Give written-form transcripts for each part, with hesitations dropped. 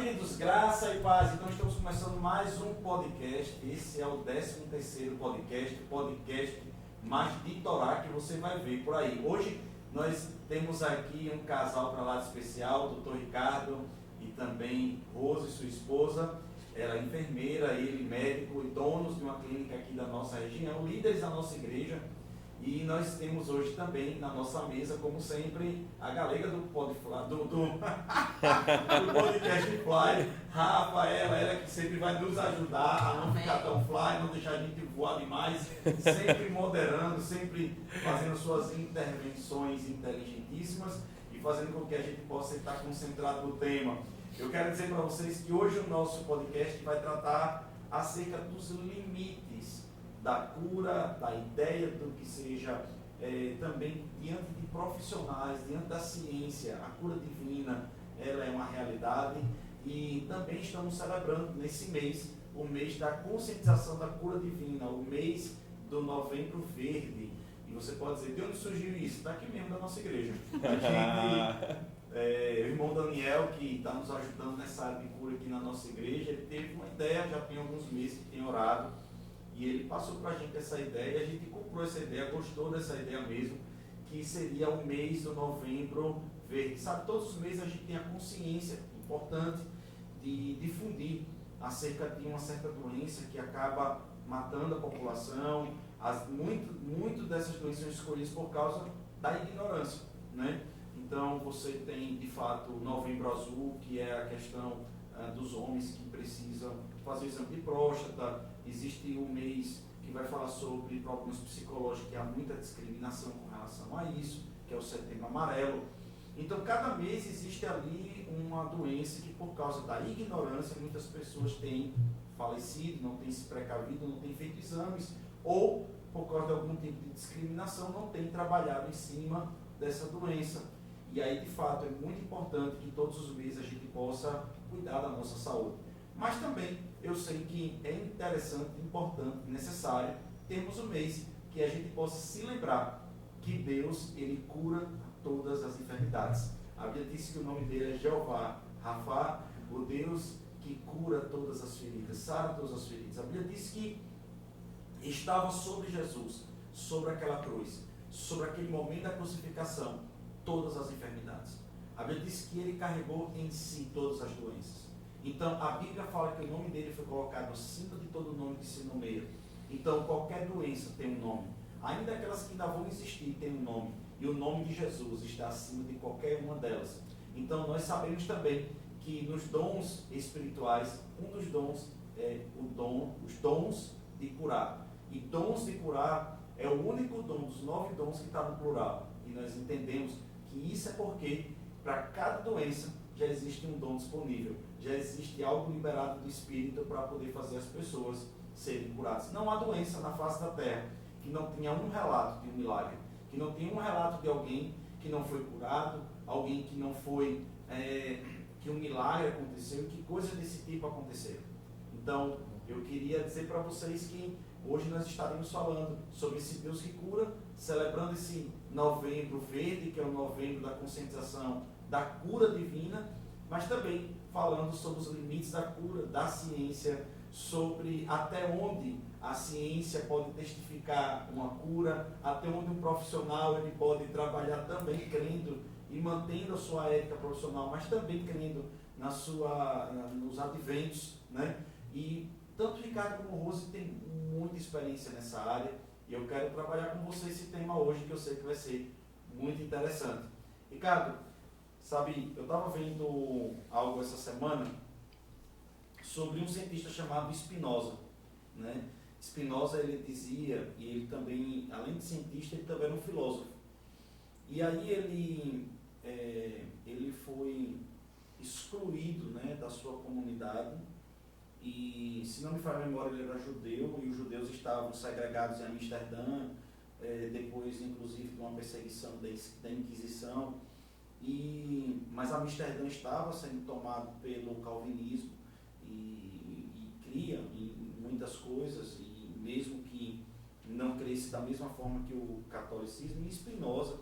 queridos, graça e paz. Então estamos começando mais um podcast. Esse é o 13º podcast, o podcast mais de Torá que você vai ver por aí. Hoje nós temos aqui um casal para lá de especial, o Dr. Ricardo e também Rose, sua esposa. Ela é enfermeira, ele médico e donos de uma clínica aqui da nossa região, líderes da nossa igreja. E nós temos hoje também na nossa mesa, como sempre, a galega do Podfly, do Podcast Fly, Rafaela, ela que sempre vai nos ajudar a não ficar tão fly, não deixar a gente voar demais, sempre moderando, sempre fazendo suas intervenções inteligentíssimas e fazendo com que a gente possa estar concentrado no tema. Eu quero dizer para vocês que hoje o nosso podcast vai tratar acerca dos limites da cura, da ideia do que seja também diante de profissionais, diante da ciência. A cura divina, ela é uma realidade e também estamos celebrando nesse mês, o mês da conscientização da cura divina, o mês do Novembro Verde. E você pode dizer, de onde surgiu isso? Daqui mesmo da nossa igreja. O irmão Daniel, que está nos ajudando nessa área de cura aqui na nossa igreja, ele teve uma ideia, já tem alguns meses que tem orado, e ele passou para a gente essa ideia, a gente comprou essa ideia, gostou dessa ideia mesmo, que seria o mês do Novembro Verde. Sabe, todos os meses a gente tem a consciência importante de difundir acerca de uma certa doença que acaba matando a população. Muito dessas doenças são escolhidas por causa da ignorância, né? Então você tem de fato o Novembro Azul, que é a questão dos homens que precisam fazer o exame de próstata. Existe o mês que vai falar sobre problemas psicológicos, que há muita discriminação com relação a isso, que é o Setembro Amarelo. Então cada mês existe ali uma doença que por causa da ignorância muitas pessoas têm falecido, não têm se precavido, não têm feito exames, ou por causa de algum tipo de discriminação não têm trabalhado em cima dessa doença. E aí, de fato, é muito importante que todos os meses a gente possa cuidar da nossa saúde. Mas também eu sei que é interessante, importante, necessário termos um mês que a gente possa se lembrar que Deus, Ele cura todas as enfermidades. A Bíblia diz que o nome dele é Jeová Rafa, o Deus que cura todas as feridas, sara todas as feridas. A Bíblia diz que estava sobre Jesus, sobre aquela cruz, sobre aquele momento da crucificação, todas as enfermidades. A Bíblia diz que ele carregou em si todas as doenças. Então a Bíblia fala que o nome dele foi colocado acima de todo nome que se nomeia. Então qualquer doença tem um nome, ainda aquelas que ainda vão existir tem um nome, e o nome de Jesus está acima de qualquer uma delas. Então nós sabemos também que nos dons espirituais, um dos dons é os dons de curar. E dons de curar é o único dom dos 9 dons que está no plural. E nós entendemos que isso é porque para cada doença já existe um dom disponível, já existe algo liberado do Espírito para poder fazer as pessoas serem curadas. Não há doença na face da terra que não tenha um relato de um milagre, que não tenha um relato de alguém que não foi curado, alguém que não foi, que um milagre aconteceu, que coisas desse tipo aconteceram. Então, eu queria dizer para vocês que hoje nós estaremos falando sobre esse Deus que cura, celebrando esse Novembro Verde, que é o novembro da conscientização da cura divina, mas também falando sobre os limites da cura, da ciência, sobre até onde a ciência pode testificar uma cura, até onde um profissional ele pode trabalhar também crendo e mantendo a sua ética profissional, mas também crendo nos adventos, né? E tanto Ricardo como Rose tem muita experiência nessa área e eu quero trabalhar com você esse tema hoje, que eu sei que vai ser muito interessante. Ricardo, sabe, eu estava vendo algo essa semana sobre um cientista chamado Spinoza, né? Spinoza, ele dizia, e ele também, além de cientista, ele também era um filósofo. E aí ele foi excluído, né, da sua comunidade. E, se não me falha a memória, ele era judeu, e os judeus estavam segregados em Amsterdã, depois, inclusive, de uma perseguição da Inquisição. Mas Amsterdã estava sendo tomado pelo calvinismo e cria em muitas coisas, e mesmo que não cresce da mesma forma que o catolicismo. E Spinoza,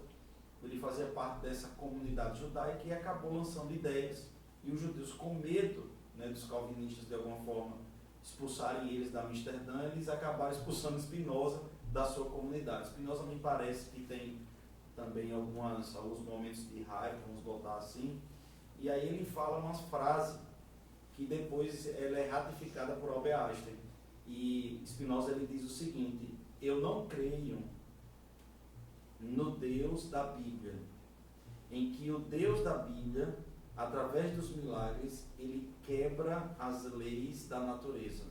ele fazia parte dessa comunidade judaica e acabou lançando ideias E os judeus, com medo, né, dos calvinistas de alguma forma expulsarem eles da Amsterdã, eles acabaram expulsando Spinoza da sua comunidade. Spinoza me parece que tem também alguns momentos de raiva, vamos botar assim, e aí ele fala uma frase que depois ela é ratificada por Albert Einstein. E Spinoza ele diz o seguinte: eu não creio no Deus da Bíblia, em que o Deus da Bíblia, através dos milagres, ele quebra as leis da natureza.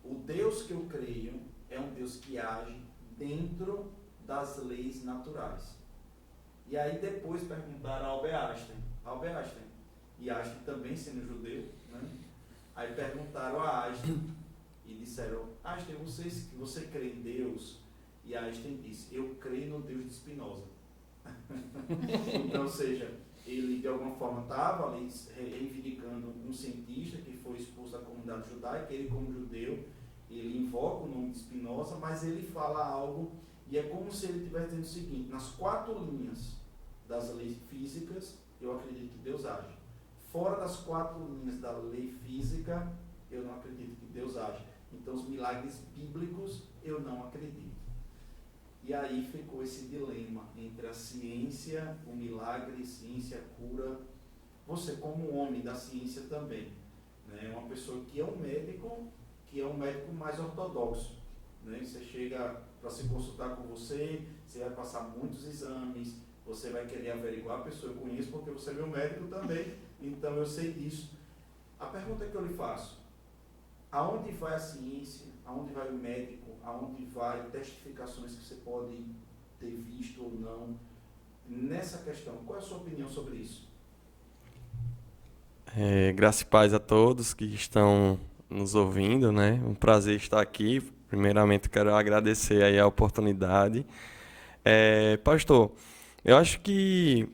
O Deus que eu creio é um Deus que age dentro das leis naturais. E aí depois perguntaram a Albert Einstein, e Einstein também sendo judeu, né? Aí perguntaram a Einstein e disseram: Einstein, você crê em Deus? E Einstein disse: eu creio no Deus de Spinoza. Então, ou seja, ele de alguma forma estava ali reivindicando um cientista que foi expulso da comunidade judaica. Ele, como judeu, ele invoca o nome de Spinoza, mas ele fala algo, e é como se ele estivesse dizendo o seguinte: nas 4 linhas das leis físicas, eu acredito que Deus age. Fora das 4 linhas da lei física, eu não acredito que Deus age. Então, os milagres bíblicos, eu não acredito. E aí ficou esse dilema entre a ciência, o milagre, ciência, cura. Você, como homem da ciência também, né? Uma pessoa que é um médico mais ortodoxo, né? Você chega para se consultar com você vai passar muitos exames, você vai querer averiguar a pessoa. Eu conheço porque você é meu médico também, então eu sei disso. A pergunta que eu lhe faço: aonde vai a ciência, aonde vai o médico, aonde vai testificações que você pode ter visto ou não nessa questão? Qual é a sua opinião sobre isso? Graça e paz a todos que estão nos ouvindo, né? Um prazer estar aqui. Primeiramente, quero agradecer aí a oportunidade. Pastor, eu acho que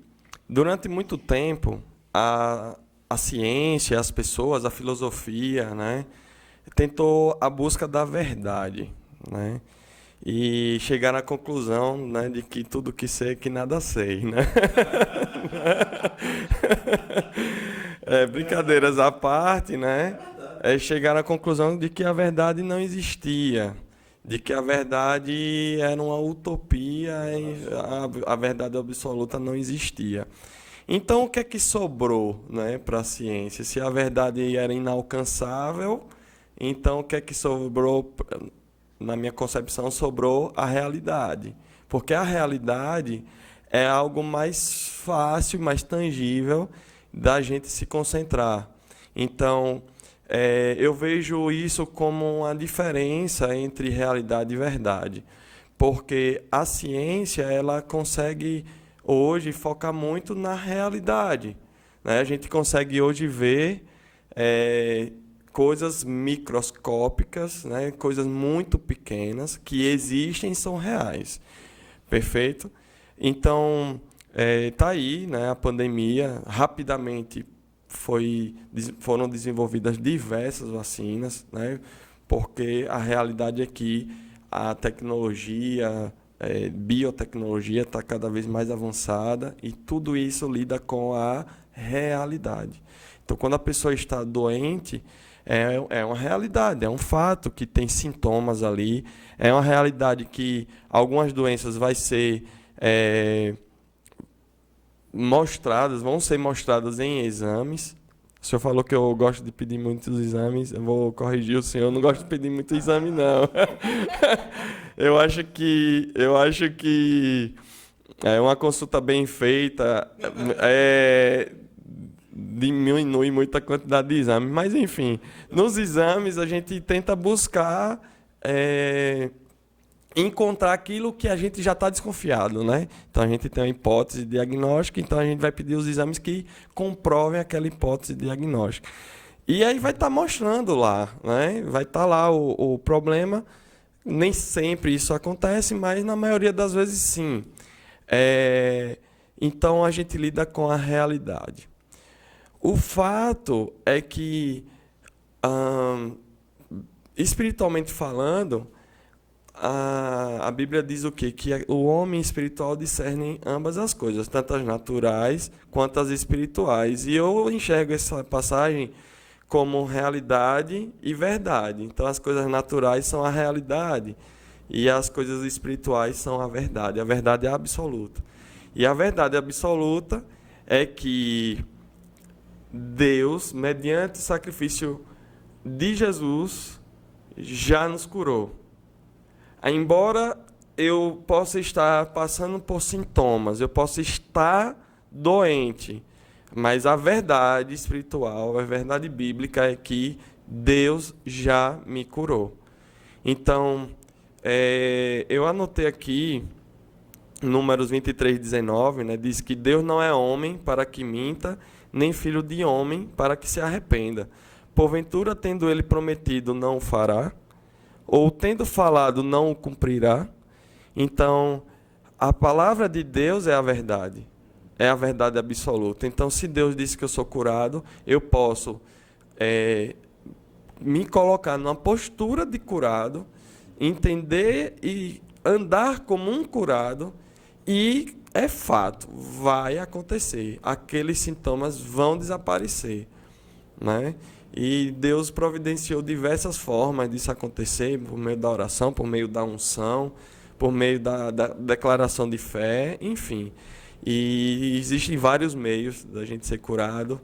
durante muito tempo a ciência, as pessoas, a filosofia, né, tentou a busca da verdade, né, e chegar à conclusão, né, de que tudo que sei é que nada sei, né? Brincadeiras à parte, né? Chegar à conclusão de que a verdade não existia, de que a verdade era uma utopia e a verdade absoluta não existia. Então, o que é que sobrou, né, para a ciência? Se a verdade era inalcançável, então o que é que sobrou? Na minha concepção, sobrou a realidade. Porque a realidade é algo mais fácil, mais tangível da gente se concentrar. Então, eu vejo isso como uma diferença entre realidade e verdade. Porque a ciência, ela consegue hoje focar muito na realidade, né? A gente consegue hoje ver coisas microscópicas, né? Coisas muito pequenas que existem e são reais. Perfeito? Então, tá aí, né, a pandemia. Rapidamente foram desenvolvidas diversas vacinas, né? Porque a realidade é que a tecnologia, biotecnologia está cada vez mais avançada e tudo isso lida com a realidade. Então, quando a pessoa está doente, é uma realidade, é um fato que tem sintomas ali, é uma realidade que algumas doenças vão ser mostradas em exames. O senhor falou que eu gosto de pedir muitos exames, eu vou corrigir o senhor, eu não gosto de pedir muito exame, não. Eu acho que uma consulta bem feita diminui muito a quantidade de exames. Mas, enfim, nos exames a gente tenta buscar encontrar aquilo que a gente já está desconfiado, né? Então, a gente tem uma hipótese diagnóstica, então a gente vai pedir os exames que comprovem aquela hipótese diagnóstica. E aí vai estar mostrando lá, né? Vai estar lá o problema. Nem sempre isso acontece, mas na maioria das vezes sim. Então a gente lida com a realidade. O fato é que, espiritualmente falando, a Bíblia diz o quê? Que o homem espiritual discerne ambas as coisas, tanto as naturais quanto as espirituais. E eu enxergo essa passagem como realidade e verdade. Então, as coisas naturais são a realidade e as coisas espirituais são a verdade. A verdade é absoluta. E a verdade absoluta é que Deus, mediante o sacrifício de Jesus, já nos curou. Embora eu possa estar passando por sintomas, eu possa estar doente, mas a verdade espiritual, a verdade bíblica é que Deus já me curou. Então, eu anotei aqui, Números 23:19, né, diz que Deus não é homem para que minta, nem filho de homem para que se arrependa. Porventura, tendo ele prometido, não o fará? Ou tendo falado, não o cumprirá? Então, a palavra de Deus é a verdade absoluta. Então, se Deus disse que eu sou curado, eu posso me colocar numa postura de curado, entender e andar como um curado, e é fato, vai acontecer. Aqueles sintomas vão desaparecer, né? E Deus providenciou diversas formas disso acontecer, por meio da oração, por meio da unção, por meio da declaração de fé, enfim. E existem vários meios da gente ser curado,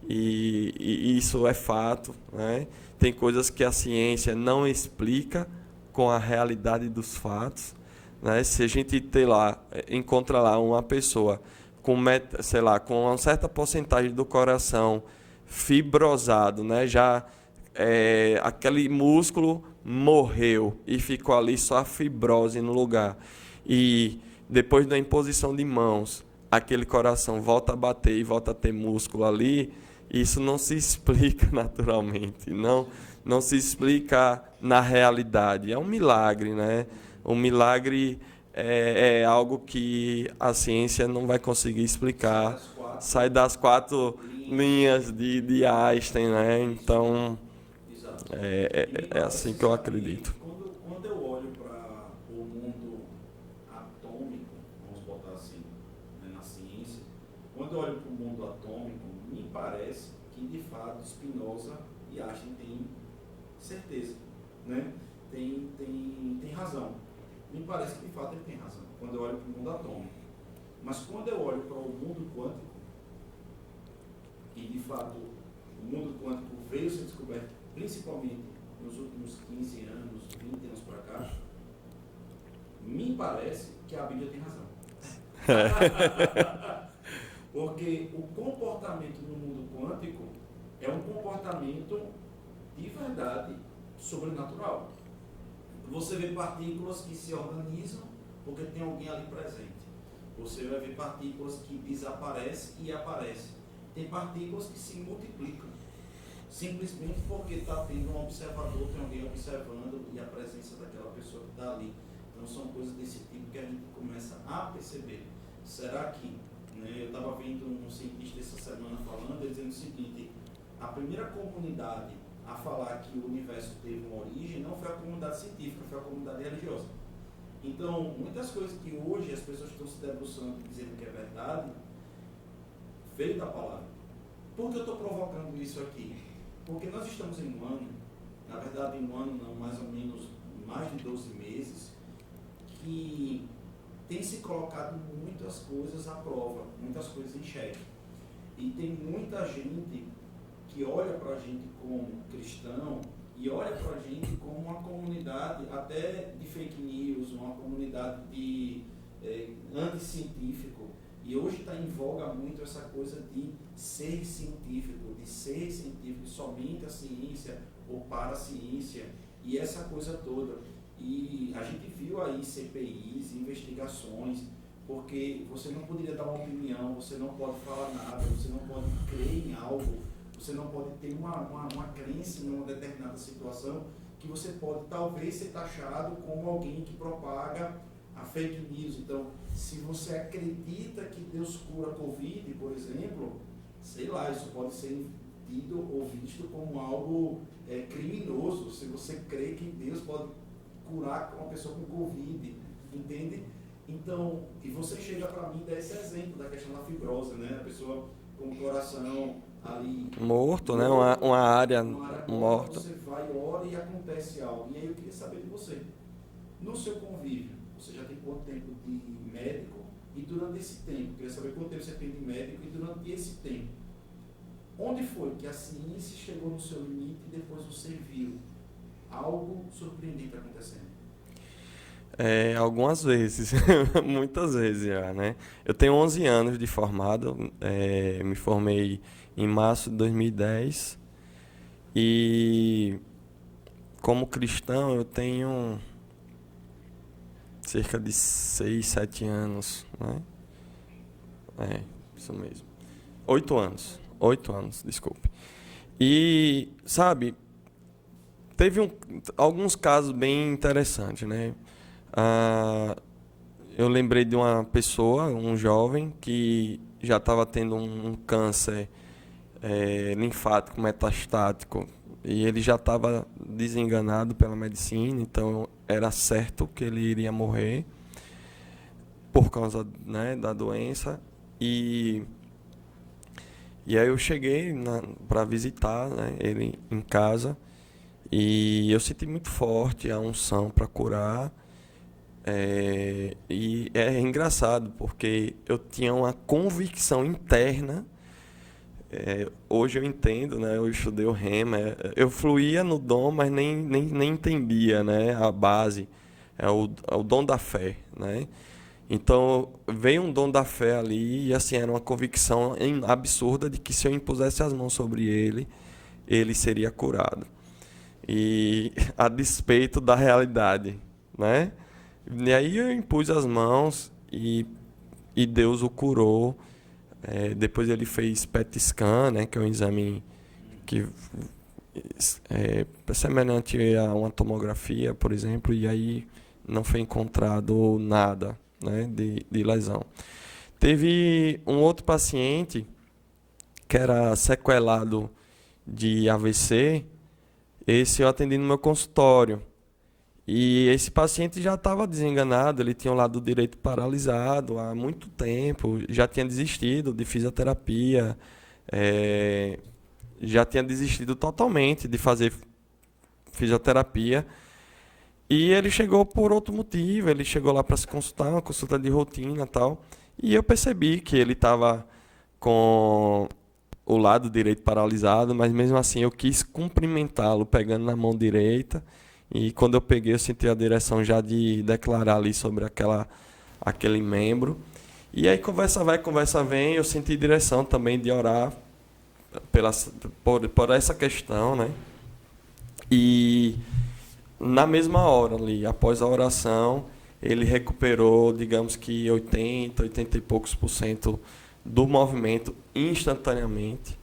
e isso é fato, né? Tem coisas que a ciência não explica com a realidade dos fatos, né? Se a gente encontra lá uma pessoa com, sei lá, com uma certa porcentagem do coração fibrosado, né? Já aquele músculo morreu e ficou ali só a fibrose no lugar. E depois da imposição de mãos, aquele coração volta a bater e volta a ter músculo ali. Isso não se explica naturalmente, não se explica na realidade. É um milagre, né? Um milagre é algo que a ciência não vai conseguir explicar. Sai das quatro linhas de Einstein, né? Então, é assim que eu acredito. Quando eu olho para o mundo atômico, vamos botar assim, né, na ciência, quando eu olho para o mundo atômico, me parece que, de fato, Spinoza e Einstein têm certeza, né? Tem razão. Me parece que, de fato, ele tem razão, quando eu olho para o mundo atômico. Mas quando eu olho para o mundo quântico, e, de fato, o mundo quântico veio ser descoberto, principalmente nos últimos 15 anos, 20 anos para cá, me parece que a Bíblia tem razão. Porque o comportamento no mundo quântico é um comportamento de verdade sobrenatural. Você vê partículas que se organizam porque tem alguém ali presente. Você vai ver partículas que desaparecem e aparecem. Tem partículas que se multiplicam, simplesmente porque está tendo um observador, tem alguém observando e a presença daquela pessoa que está ali. Então são coisas desse tipo que a gente começa a perceber. Será que, né, eu estava vendo um cientista essa semana falando, ele dizendo o seguinte: a primeira comunidade a falar que o universo teve uma origem não foi a comunidade científica, foi a comunidade religiosa. Então, muitas coisas que hoje as pessoas estão se debruçando e dizendo que é verdade, veio da palavra. Por que eu estou provocando isso aqui? Porque nós estamos em um ano, na verdade em um ano não, mais ou menos mais de 12 meses, que tem se colocado muitas coisas à prova, muitas coisas em xeque. E tem muita gente que olha para a gente como cristão e olha para a gente como uma comunidade até de fake news, uma comunidade de anticientífico. E hoje está em voga muito essa coisa de ser científico somente a ciência ou para a ciência, e essa coisa toda. E a gente viu aí CPIs, investigações, porque você não poderia dar uma opinião, você não pode falar nada, você não pode crer em algo, você não pode ter uma crença em uma determinada situação, que você pode talvez ser taxado como alguém que propaga a fake news. Então, se você acredita que Deus cura a Covid, por exemplo, sei lá, isso pode ser tido ou visto como algo criminoso. Se você crê que Deus pode curar uma pessoa com Covid, entende? Então, e você chega para mim e dá esse exemplo da questão da fibrose, né? A pessoa com o coração ali morto, né? Uma área morta. Você vai, ora e acontece algo. E aí eu queria saber de você, no seu convívio, você já tem quanto tempo de médico? E durante esse tempo, eu queria saber quanto tempo você tem de médico e durante esse tempo, onde foi que a ciência chegou no seu limite e depois você viu algo surpreendente acontecendo? Algumas vezes, muitas vezes já, né? Eu tenho 11 anos de formado, me formei em março de 2010 e como cristão eu tenho cerca de 6, 7 anos, né? Isso mesmo. 8 anos, desculpe. E, sabe, teve alguns casos bem interessantes, né? Eu lembrei de uma pessoa, um jovem, que já estava tendo um câncer linfático metastático e ele já estava desenganado pela medicina, então era certo que ele iria morrer por causa, né, da doença. E aí eu cheguei para visitar, né, ele em casa e eu senti muito forte a unção para curar. E é engraçado porque eu tinha uma convicção interna. Hoje eu entendo, né? Eu estudei o Rema, eu fluía no dom, mas nem entendia, né? A base é o dom da fé, né? Então veio um dom da fé ali e assim era uma convicção absurda de que se eu impusesse as mãos sobre ele seria curado. E a despeito da realidade, né? E aí eu impus as mãos e Deus o curou. Depois ele fez PET scan, né, que é um exame que é semelhante a uma tomografia, por exemplo, e aí não foi encontrado nada, né, de lesão. Teve um outro paciente que era sequelado de AVC, esse eu atendi no meu consultório. E esse paciente já estava desenganado, ele tinha o lado direito paralisado há muito tempo, já tinha desistido de fisioterapia, já tinha desistido totalmente de fazer fisioterapia. E ele chegou por outro motivo, ele chegou lá para se consultar, uma consulta de rotina e tal. E eu percebi que ele estava com o lado direito paralisado, mas mesmo assim eu quis cumprimentá-lo pegando na mão direita. E quando eu peguei, eu senti a direção já de declarar ali sobre aquele membro. E aí conversa vai, conversa vem, eu senti direção também de orar por essa questão, né? E na mesma hora ali, após a oração, ele recuperou, digamos que 80 e poucos % do movimento instantaneamente.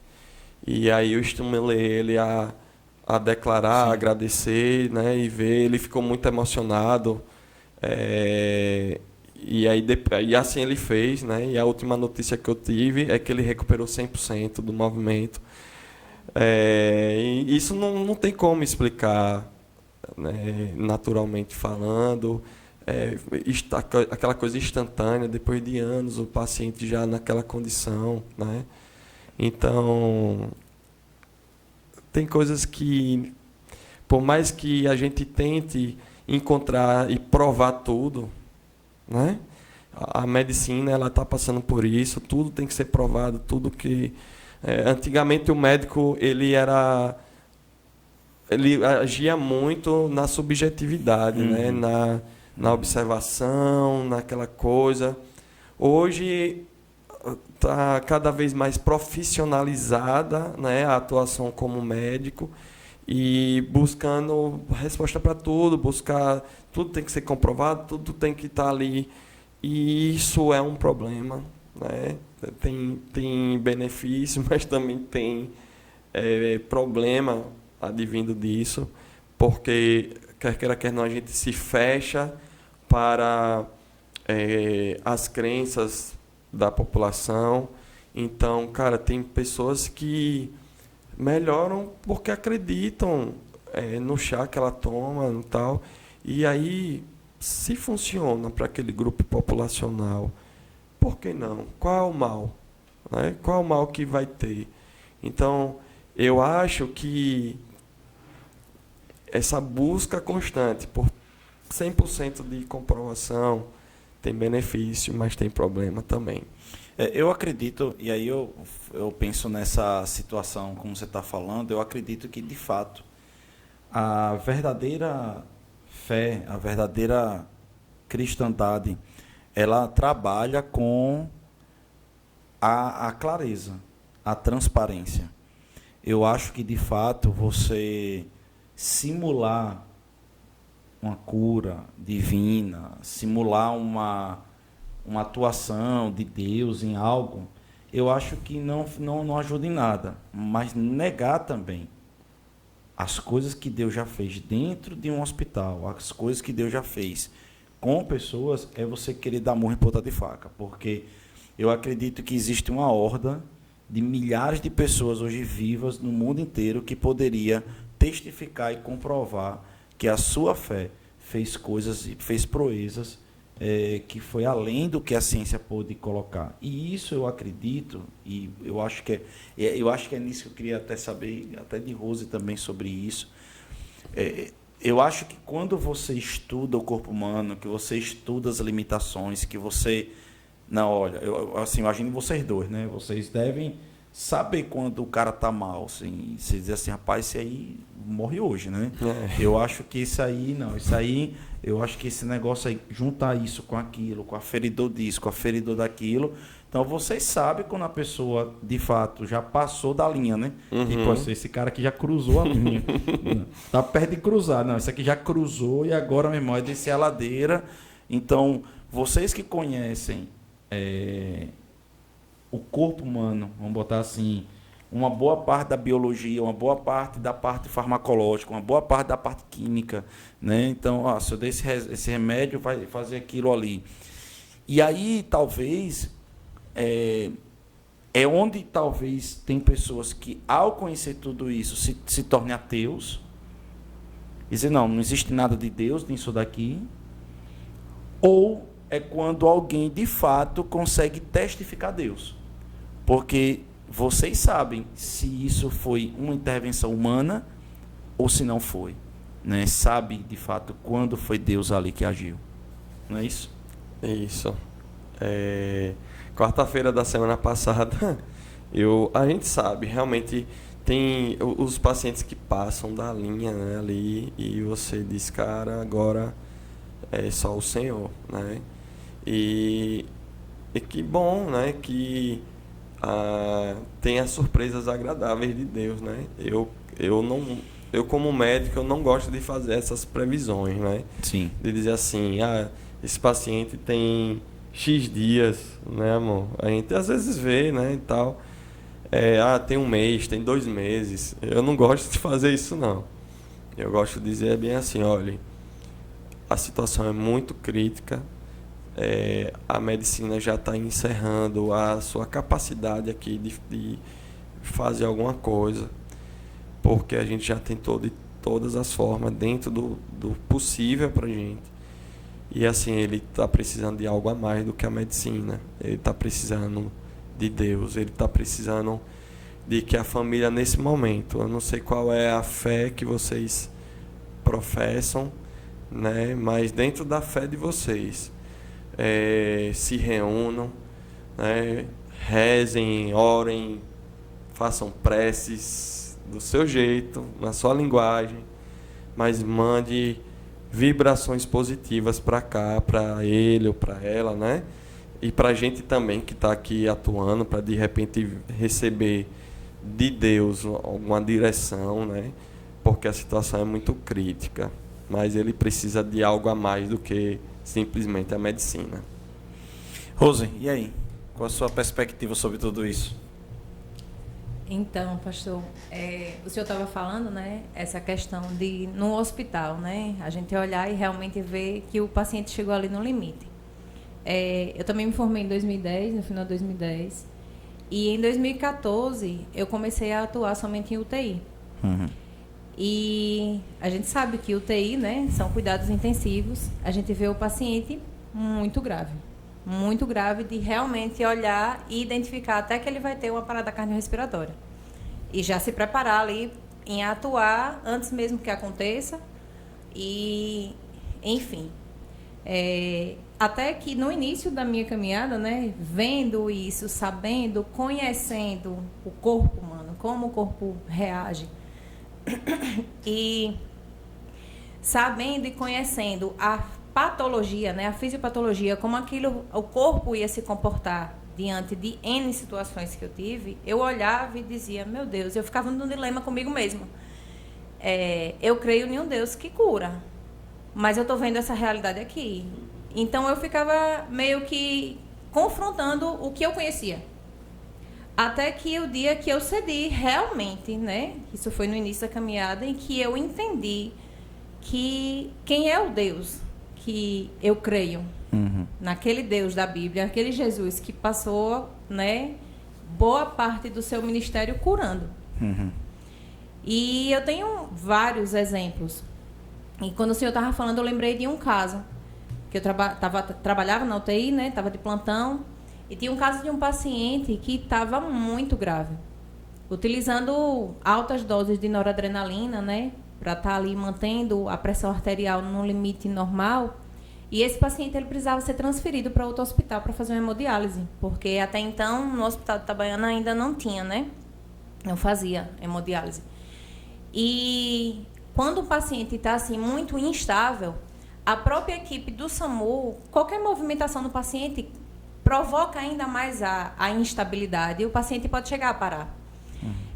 E aí eu estimulei ele a declarar, a agradecer, né, e ver, ele ficou muito emocionado, e assim ele fez, né, e a última notícia que eu tive é que ele recuperou 100% do movimento. E isso não tem como explicar, né, naturalmente falando, aquela coisa instantânea, depois de anos, o paciente já naquela condição, né, então tem coisas que, por mais que a gente tente encontrar e provar tudo, né? A medicina ela está passando por isso, tudo tem que ser provado, tudo que antigamente o médico ele agia muito na subjetividade, né? Na observação, naquela coisa. Hoje está cada vez mais profissionalizada, né, a atuação como médico e buscando resposta para tudo, tudo tem que ser comprovado, tudo tem que estar ali, e isso é um problema, né? Tem benefício, mas também tem problema advindo disso, porque quer queira, quer não, a gente se fecha para as crenças da população. Então, cara, tem pessoas que melhoram porque acreditam no chá que ela toma e tal. E aí, se funciona para aquele grupo populacional, por que não? Qual é o mal? Né? Qual é o mal que vai ter? Então, eu acho que essa busca constante por 100% de comprovação tem benefício, mas tem problema também. Eu acredito, e aí eu penso nessa situação, como você está falando, eu acredito que, de fato, a verdadeira fé, a verdadeira cristandade, ela trabalha com a clareza, a transparência. Eu acho que, de fato, você simular uma cura divina, simular uma atuação de Deus em algo, eu acho que não ajuda em nada. Mas negar também as coisas que Deus já fez dentro de um hospital, as coisas que Deus já fez com pessoas, é você querer dar murro em ponta de faca. Porque eu acredito que existe uma horda de milhares de pessoas hoje vivas no mundo inteiro que poderia testificar e comprovar que a sua fé fez coisas e fez proezas que foi além do que a ciência pôde colocar. E isso eu acredito, e eu acho que é nisso que eu queria até saber, até de Rose também, sobre isso. Eu acho que quando você estuda o corpo humano, que você estuda as limitações, que você... Não, olha, eu imagino vocês dois, né? Vocês devem saber quando o cara tá mal, assim, você diz assim, rapaz, esse aí morre hoje, né? Eu acho que eu acho que esse negócio aí, juntar isso com aquilo, com aferidor disso, com aferidor daquilo, então vocês sabem quando a pessoa, de fato, já passou da linha, né? Tipo assim, esse cara aqui já cruzou a linha, tá perto de cruzar, não, esse aqui já cruzou e agora, meu irmão, é descer a ladeira. Então, vocês que conhecem o corpo humano, vamos botar assim, uma boa parte da biologia, uma boa parte da parte farmacológica, uma boa parte da parte química, né? Então, se eu der esse remédio, vai fazer aquilo ali. E aí, talvez, é onde talvez tem pessoas que, ao conhecer tudo isso, se tornem ateus, e dizer, não existe nada de Deus nisso daqui, ou é quando alguém, de fato, consegue testificar Deus. Porque vocês sabem se isso foi uma intervenção humana ou se não foi. Né? Sabe, de fato, quando foi Deus ali que agiu. Não é isso? Isso. Quarta-feira da semana passada, a gente sabe, realmente tem os pacientes que passam da linha, né, ali, e você diz, cara, agora é só o Senhor, né? E que bom, né, que tem as surpresas agradáveis de Deus, né? Eu como médico, eu não gosto de fazer essas previsões, né? Sim. De dizer assim, esse paciente tem X dias, né, amor? A gente às vezes vê, né, e tal. Tem 1 mês, tem 2 meses. Eu não gosto de fazer isso, não. Eu gosto de dizer bem assim, olha, a situação é muito crítica. A medicina já está encerrando a sua capacidade aqui de fazer alguma coisa, porque a gente já tentou de todas as formas, dentro do possível para a gente. E assim, ele está precisando de algo a mais do que a medicina. Ele está precisando de Deus, ele está precisando de que a família, nesse momento, eu não sei qual é a fé que vocês professam, né, mas dentro da fé de vocês, se reúnam, né, rezem, orem, façam preces do seu jeito, na sua linguagem, mas mande vibrações positivas para cá, para ele ou para ela, né? E para a gente também que está aqui atuando, para de repente receber de Deus alguma direção, né? Porque a situação é muito crítica, mas ele precisa de algo a mais do que simplesmente a medicina. Rose, e aí? Qual a sua perspectiva sobre tudo isso? Então, pastor, o senhor estava falando, né, essa questão de, no hospital, né, a gente olhar e realmente ver que o paciente chegou ali no limite. Eu também me formei em 2010, no final de 2010, e em 2014 eu comecei a atuar somente em UTI. E a gente sabe que UTI, né, são cuidados intensivos. A gente vê o paciente muito grave de realmente olhar e identificar até que ele vai ter uma parada cardiorrespiratória. E já se preparar ali em atuar antes mesmo que aconteça. E, enfim, até que no início da minha caminhada, né, vendo isso, sabendo, conhecendo o corpo humano, como o corpo reage, e sabendo e conhecendo a patologia, né, a fisiopatologia, como o corpo ia se comportar diante de N situações que eu tive, eu olhava e dizia, meu Deus, eu ficava num dilema comigo mesma. Eu creio em um Deus que cura, mas eu estou vendo essa realidade aqui. Então eu ficava meio que confrontando o que eu conhecia. Até que o dia que eu cedi realmente, né? Isso foi no início da caminhada, em que eu entendi que quem é o Deus que eu creio, naquele Deus da Bíblia, aquele Jesus que passou, né, boa parte do seu ministério curando. E eu tenho vários exemplos. E quando o senhor estava falando, eu lembrei de um caso que eu trabalhava na UTI, né? Estava de plantão. E tinha um caso de um paciente que estava muito grave, utilizando altas doses de noradrenalina, né? Para estar ali mantendo a pressão arterial num limite normal. E esse paciente ele precisava ser transferido para outro hospital para fazer uma hemodiálise, porque até então no Hospital de Itabaiana ainda não tinha, né? Não fazia hemodiálise. E quando o paciente está assim muito instável, a própria equipe do SAMU, qualquer movimentação do paciente provoca ainda mais a instabilidade e o paciente pode chegar a parar.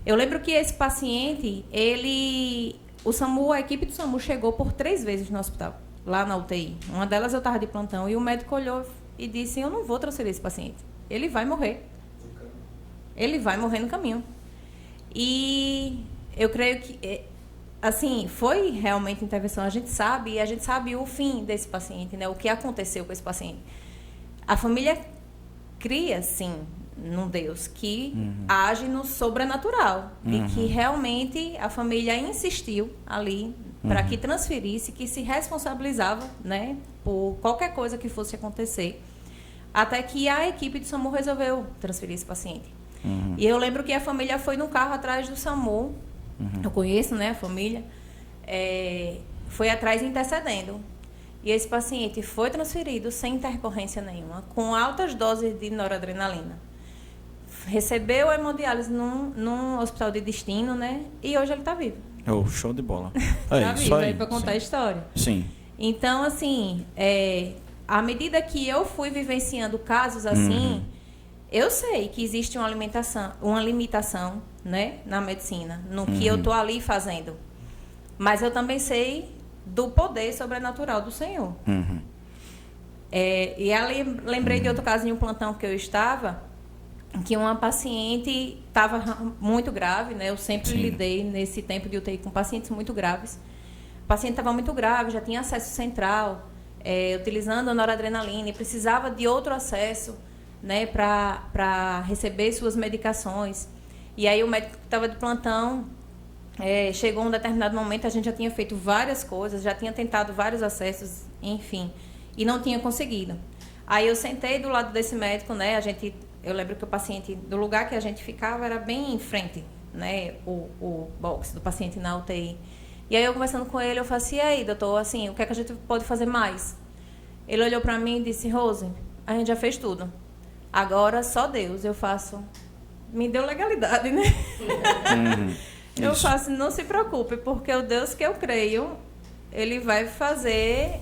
Eu lembro que esse paciente, a equipe do SAMU chegou por 3 vezes no hospital, lá na UTI. Uma delas eu estava de plantão e o médico olhou e disse, eu não vou transferir esse paciente, ele vai morrer. Ele vai morrer no caminho. E eu creio que, assim, foi realmente intervenção. A gente sabe o fim desse paciente, né? O que aconteceu com esse paciente. A família cria, sim, num Deus que age no sobrenatural. E que realmente a família insistiu ali para que transferisse, que se responsabilizava, né, por qualquer coisa que fosse acontecer. Até que a equipe do SAMU resolveu transferir esse paciente. E eu lembro que a família foi no carro atrás do SAMU. Eu conheço, né, a família. Foi atrás intercedendo. E esse paciente foi transferido sem intercorrência nenhuma, com altas doses de noradrenalina. Recebeu a hemodiálise num hospital de destino, né? E hoje ele está vivo. Show de bola. Está vivo aí para contar a história. Sim. Então, assim, à medida que eu fui vivenciando casos assim, eu sei que existe uma limitação, né, na medicina, no que eu estou ali fazendo. Mas eu também sei do poder sobrenatural do Senhor. E ali lembrei de outro caso em um plantão que eu estava, que uma paciente estava muito grave, né? Eu sempre lidei nesse tempo de UTI com pacientes muito graves. O paciente estava muito grave, já tinha acesso central, utilizando a noradrenalina e precisava de outro acesso, né, para receber suas medicações. E aí o médico que estava de plantão chegou um determinado momento, a gente já tinha feito várias coisas, já tinha tentado vários acessos, enfim, e não tinha conseguido. Aí eu sentei do lado desse médico, né? Eu lembro que o paciente, do lugar que a gente ficava, era bem em frente, né? O box do paciente na UTI. E aí eu conversando com ele, eu falei assim, e aí, doutor, assim, o que é que a gente pode fazer mais? Ele olhou para mim e disse, Rose, a gente já fez tudo. Agora só Deus, eu faço. Me deu legalidade, né? Eu faço, não se preocupe, porque o Deus que eu creio, ele vai fazer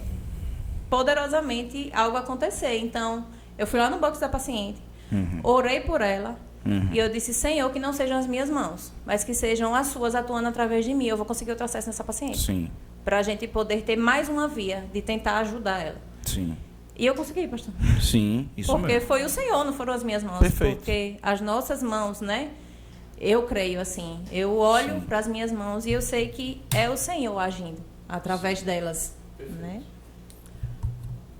poderosamente algo acontecer. Então, eu fui lá no box da paciente, orei por ela, e eu disse, Senhor, que não sejam as minhas mãos, mas que sejam as suas atuando através de mim. Eu vou conseguir outro acesso nessa paciente. Sim. Para a gente poder ter mais uma via de tentar ajudar ela. Sim. E eu consegui, pastor. Sim, isso porque mesmo. Foi o Senhor, não foram as minhas mãos. Perfeito. Porque as nossas mãos, né? Eu creio assim. Eu olho para as minhas mãos e eu sei que é o Senhor agindo através delas. Né?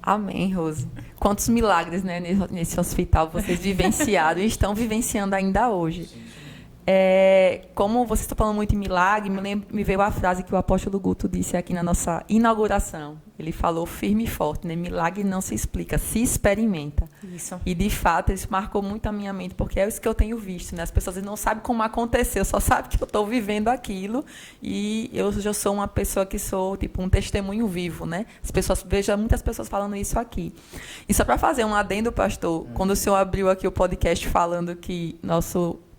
Amém, Rose. Quantos milagres, né, nesse hospital vocês vivenciaram e estão vivenciando ainda hoje. Como vocês estão falando muito em milagre, me veio a frase que o apóstolo Guto disse aqui na nossa inauguração. Ele falou firme e forte, né? Milagre não se explica, se experimenta. Isso. E, de fato, isso marcou muito a minha mente, porque é isso que eu tenho visto, né? As pessoas não sabem como aconteceu, só sabem que eu estou vivendo aquilo. E eu já sou uma pessoa que sou, tipo, um testemunho vivo, né? Vejo muitas pessoas falando isso aqui. E só para fazer um adendo, pastor, quando o senhor abriu aqui o podcast falando que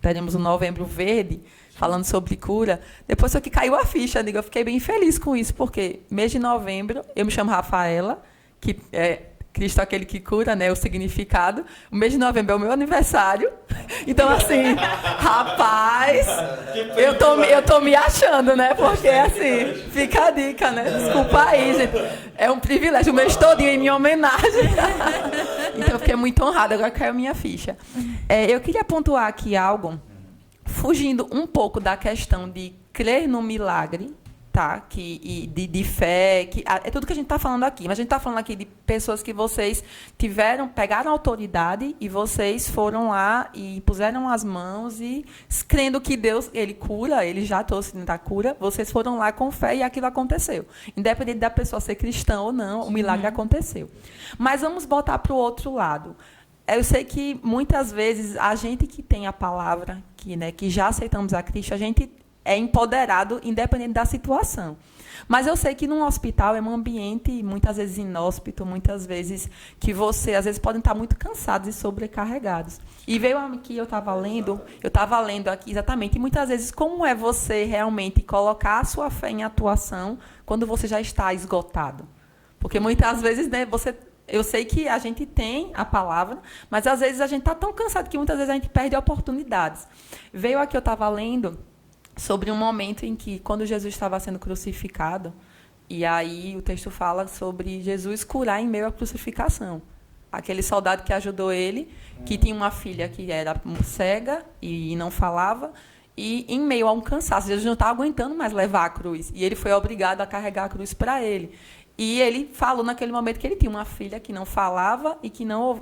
teremos o Novembro Verde, falando sobre cura, depois que caiu a ficha, eu fiquei bem feliz com isso, porque mês de novembro, eu me chamo Rafaela, que é Cristo aquele que cura, né, o significado. O mês de novembro é o meu aniversário. Então, assim, rapaz, eu tô me achando, né, porque, assim, fica a dica, né, desculpa aí, gente. É um privilégio, o mês todinho em minha homenagem. Então, eu fiquei muito honrada, agora caiu a minha ficha. Eu queria pontuar aqui algo, fugindo um pouco da questão de crer no milagre, tá? De fé, é tudo que a gente está falando aqui. Mas a gente está falando aqui de pessoas que vocês pegaram autoridade e vocês foram lá e puseram as mãos e crendo que Deus, Ele cura, Ele já trouxe da cura, vocês foram lá com fé e aquilo aconteceu. Independente da pessoa ser cristã ou não, o milagre aconteceu. Mas vamos botar para o outro lado. Eu sei que, muitas vezes, a gente que tem a palavra, que já aceitamos a Cristo, a gente é empoderado, independente da situação. Mas eu sei que num hospital é um ambiente, muitas vezes inóspito, muitas vezes que às vezes, podem estar muito cansados e sobrecarregados. E veio aqui, eu estava lendo aqui exatamente, e muitas vezes, como é você realmente colocar a sua fé em atuação quando você já está esgotado? Porque muitas vezes, né, eu sei que a gente tem a palavra, mas às vezes a gente está tão cansado que muitas vezes a gente perde oportunidades. Veio aqui, eu estava lendo sobre um momento em que, quando Jesus estava sendo crucificado, e aí o texto fala sobre Jesus curar em meio à crucificação. Aquele soldado que ajudou ele, que tinha uma filha que era cega e não falava, e em meio a um cansaço, Jesus não estava aguentando mais levar a cruz, e ele foi obrigado a carregar a cruz para ele. E ele falou naquele momento que ele tinha uma filha que não falava e que não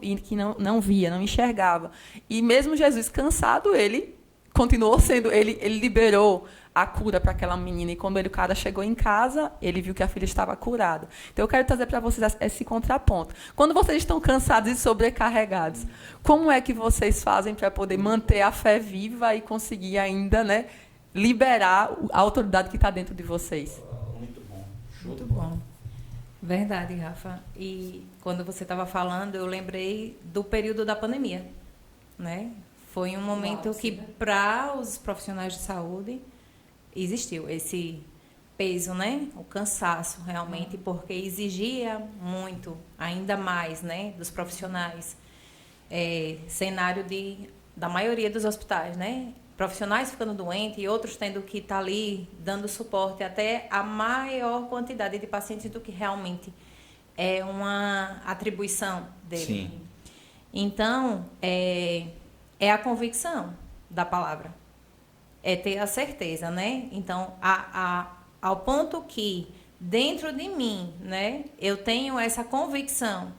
via, não enxergava. E mesmo Jesus cansado, ele continuou sendo, ele liberou a cura para aquela menina. E quando o cara chegou em casa, ele viu que a filha estava curada. Então, eu quero trazer para vocês esse contraponto. Quando vocês estão cansados e sobrecarregados, como é que vocês fazem para poder manter a fé viva e conseguir ainda, né, liberar a autoridade que está dentro de vocês? Muito bom. Muito bom. Verdade, Rafa. E quando você estava falando, eu lembrei do período da pandemia, né? Foi um momento que, para os profissionais de saúde, existiu esse peso, né? O cansaço, realmente, porque exigia muito, ainda mais, né, dos profissionais. Cenário da maioria dos hospitais, né? Profissionais ficando doentes e outros tendo que estar ali dando suporte até a maior quantidade de pacientes do que realmente é uma atribuição dele. Sim. Então, é a convicção da palavra. É ter a certeza, né? Então, ao ponto que, dentro de mim, né, eu tenho essa convicção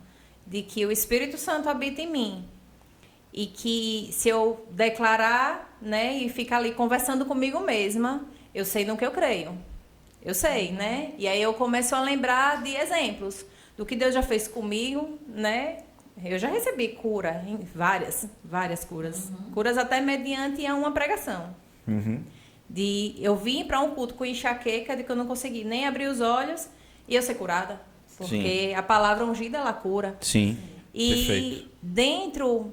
de que o Espírito Santo habita em mim, e que, se eu declarar, né, e ficar ali conversando comigo mesma, eu sei no que eu creio. Eu sei, né? E aí eu começo a lembrar de exemplos do que Deus já fez comigo, né? Eu já recebi cura, várias curas. Curas até mediante uma pregação. Eu vim para um culto com enxaqueca, de que eu não consegui nem abrir os olhos, e eu ser curada. Porque Sim. A palavra ungida, ela cura. Sim, e perfeito. Dentro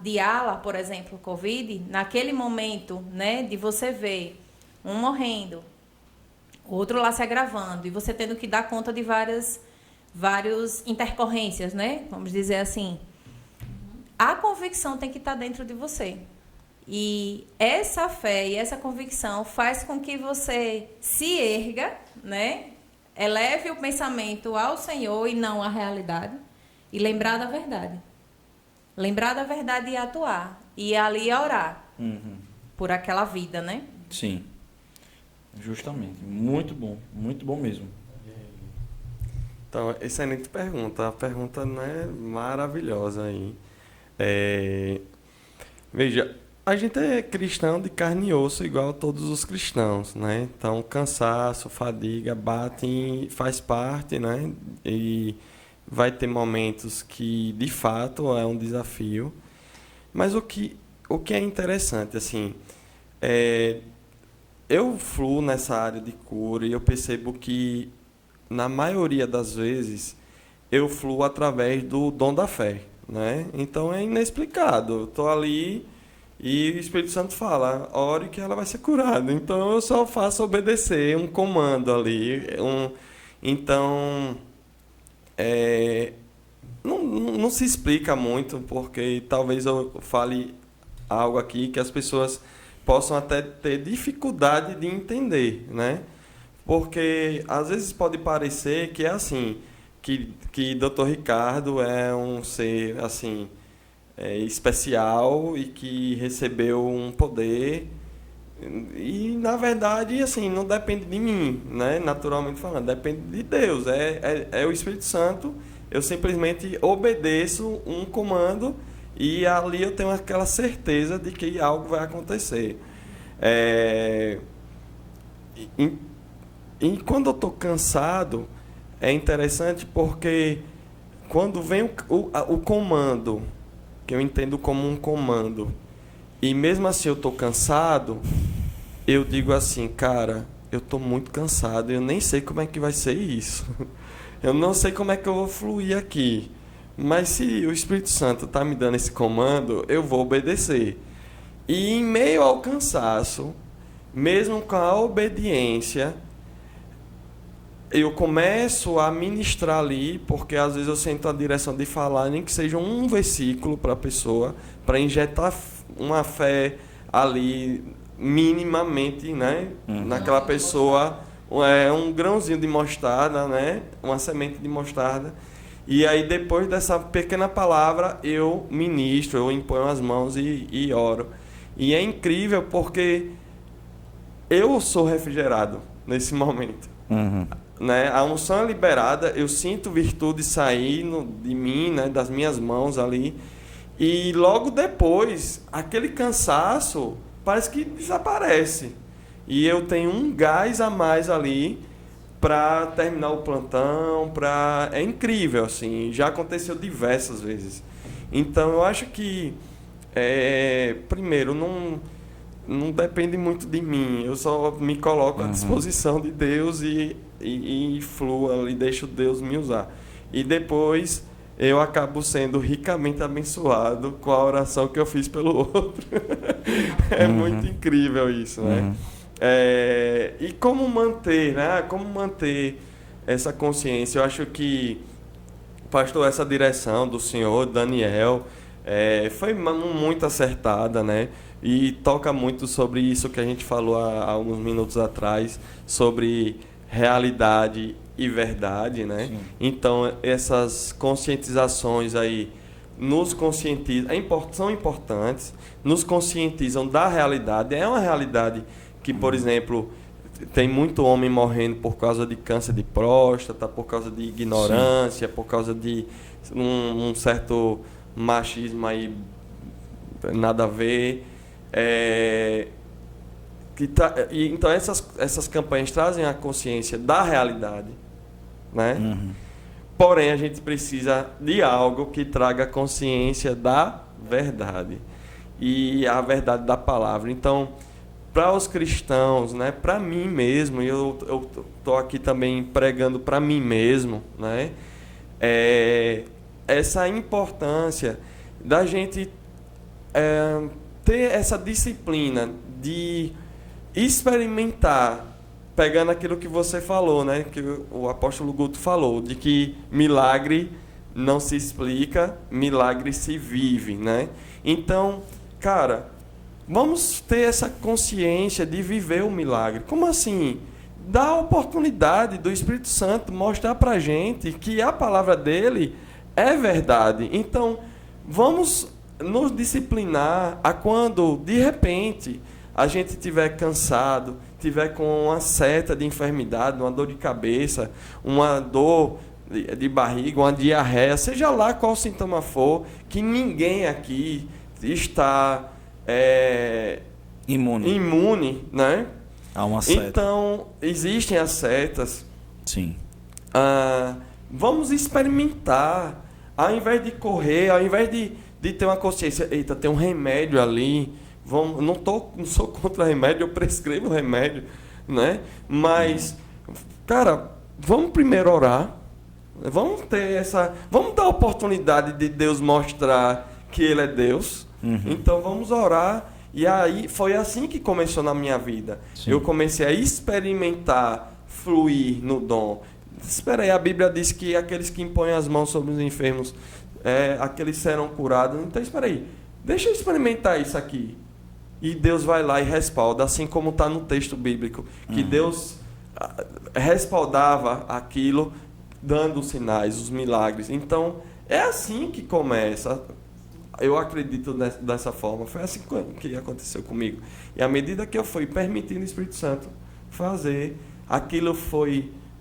de ala, por exemplo, Covid, naquele momento, né, de você ver um morrendo, outro lá se agravando, e você tendo que dar conta de várias intercorrências, né, vamos dizer assim, a convicção tem que estar dentro de você. E essa fé e essa convicção faz com que você se erga, né, eleve o pensamento ao Senhor e não à realidade, e lembrar da verdade. Lembrar da verdade e atuar. E ali orar por aquela vida, né? Sim. Justamente. Muito bom mesmo. Então, excelente pergunta. A pergunta, né, maravilhosa aí. Veja, A gente é cristão de carne e osso, igual todos os cristãos, né? Então, cansaço, fadiga, bate, faz parte, né? E vai ter momentos que, de fato, é um desafio. Mas o que é interessante, assim, eu fluo nessa área de cura e eu percebo que, na maioria das vezes, eu fluo através do dom da fé, né? Então, é inexplicado. Eu estou ali e o Espírito Santo fala, ore que ela vai ser curada. Então, eu só faço obedecer um comando ali. Então, não se explica muito, porque talvez eu fale algo aqui que as pessoas possam até ter dificuldade de entender, né? Porque às vezes pode parecer que é assim, que Dr. Ricardo é um ser assim especial e que recebeu um poder e na verdade assim não depende de mim, né? Naturalmente falando, depende de Deus, é o Espírito Santo. Eu simplesmente obedeço um comando e ali eu tenho aquela certeza de que algo vai acontecer. E quando eu estou cansado, é interessante porque quando vem o comando, que eu entendo como um comando, e mesmo assim eu estou cansado, eu digo assim, cara, eu estou muito cansado, eu nem sei como é que vai ser isso. Eu não sei como é que eu vou fluir aqui. Mas se o Espírito Santo está me dando esse comando, eu vou obedecer. E em meio ao cansaço, mesmo com a obediência, eu começo a ministrar ali, porque às vezes eu sinto a direção de falar, nem que seja um versículo para a pessoa, para injetar uma fé ali, minimamente, né? Naquela pessoa, um grãozinho de mostarda, né? Uma semente de mostarda. E aí, depois dessa pequena palavra, eu ministro, eu imponho as mãos e oro. E é incrível porque eu sou refrigerado nesse momento. Né? A unção é liberada, eu sinto virtude sair de mim, né? Das minhas mãos ali. E logo depois, aquele cansaço parece que desaparece. E eu tenho um gás a mais ali para terminar o plantão, é incrível, assim, já aconteceu diversas vezes. Então, eu acho que, primeiro, não depende muito de mim, eu só me coloco à disposição de Deus e fluo ali, deixo Deus me usar. E depois, eu acabo sendo ricamente abençoado com a oração que eu fiz pelo outro. É muito incrível isso, né? E como manter, né? Como manter essa consciência? Eu acho que, pastor, essa direção do senhor Daniel foi muito acertada, né? E toca muito sobre isso que a gente falou há alguns minutos atrás, sobre realidade e verdade, né? Sim. Então, essas conscientizações aí nos conscientizam, são importantes, nos conscientizam da realidade. É uma realidade que, por exemplo, tem muito homem morrendo por causa de câncer de próstata, por causa de ignorância, por causa de um certo machismo aí, nada a ver. Então, essas campanhas trazem a consciência da realidade, né? Porém, a gente precisa de algo que traga consciência da verdade. E a verdade da palavra. Então, para os cristãos, né, para mim mesmo, e eu estou aqui também pregando para mim mesmo, né, essa importância da gente ter essa disciplina de experimentar, pegando aquilo que você falou, né, que o apóstolo Guto falou, de que milagre não se explica, milagre se vive, né? Então, cara, vamos ter essa consciência de viver o milagre. Como assim? Dá a oportunidade do Espírito Santo mostrar pra gente que a palavra dele é verdade. Então, vamos nos disciplinar a quando, de repente, a gente estiver cansado, tiver com uma seta de enfermidade, uma dor de cabeça, uma dor de barriga, uma diarreia, seja lá qual sintoma for, que ninguém aqui está imune, né? Há uma seta. Então, existem as setas. Sim. Vamos experimentar. Ao invés de correr, ao invés de ter uma consciência, eita, tem um remédio ali. Não sou contra remédio, eu prescrevo remédio, né? Mas, cara, vamos primeiro orar. Vamos dar a oportunidade de Deus mostrar que Ele é Deus. Então vamos orar. E aí foi assim que começou na minha vida. Sim. Eu comecei a experimentar, fluir no dom. Espera aí, a Bíblia diz que aqueles que impõem as mãos sobre os enfermos, aqueles serão curados. Então espera aí, deixa eu experimentar isso aqui. E Deus vai lá e respalda, assim como está no texto bíblico, que Deus respaldava aquilo, dando os sinais, os milagres. Então, é assim que começa. Eu acredito dessa forma. Foi assim que aconteceu comigo. E à medida que eu fui permitindo o Espírito Santo fazer,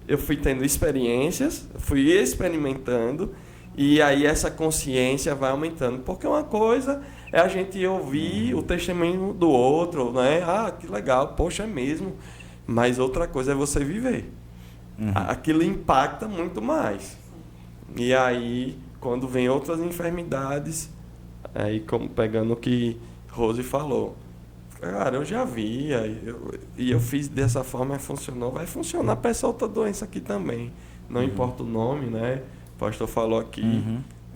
eu fui tendo experiências, fui experimentando, e aí essa consciência vai aumentando. Porque uma coisa é a gente ouvir o testemunho do outro, né? Ah, que legal, poxa, é mesmo. Mas outra coisa é você viver. Aquilo impacta muito mais. E aí, quando vem outras enfermidades, aí como pegando o que Rose falou, cara, eu já vi, e eu fiz dessa forma, funcionou, vai funcionar para essa outra doença aqui também. Não importa o nome, né? O pastor falou aqui,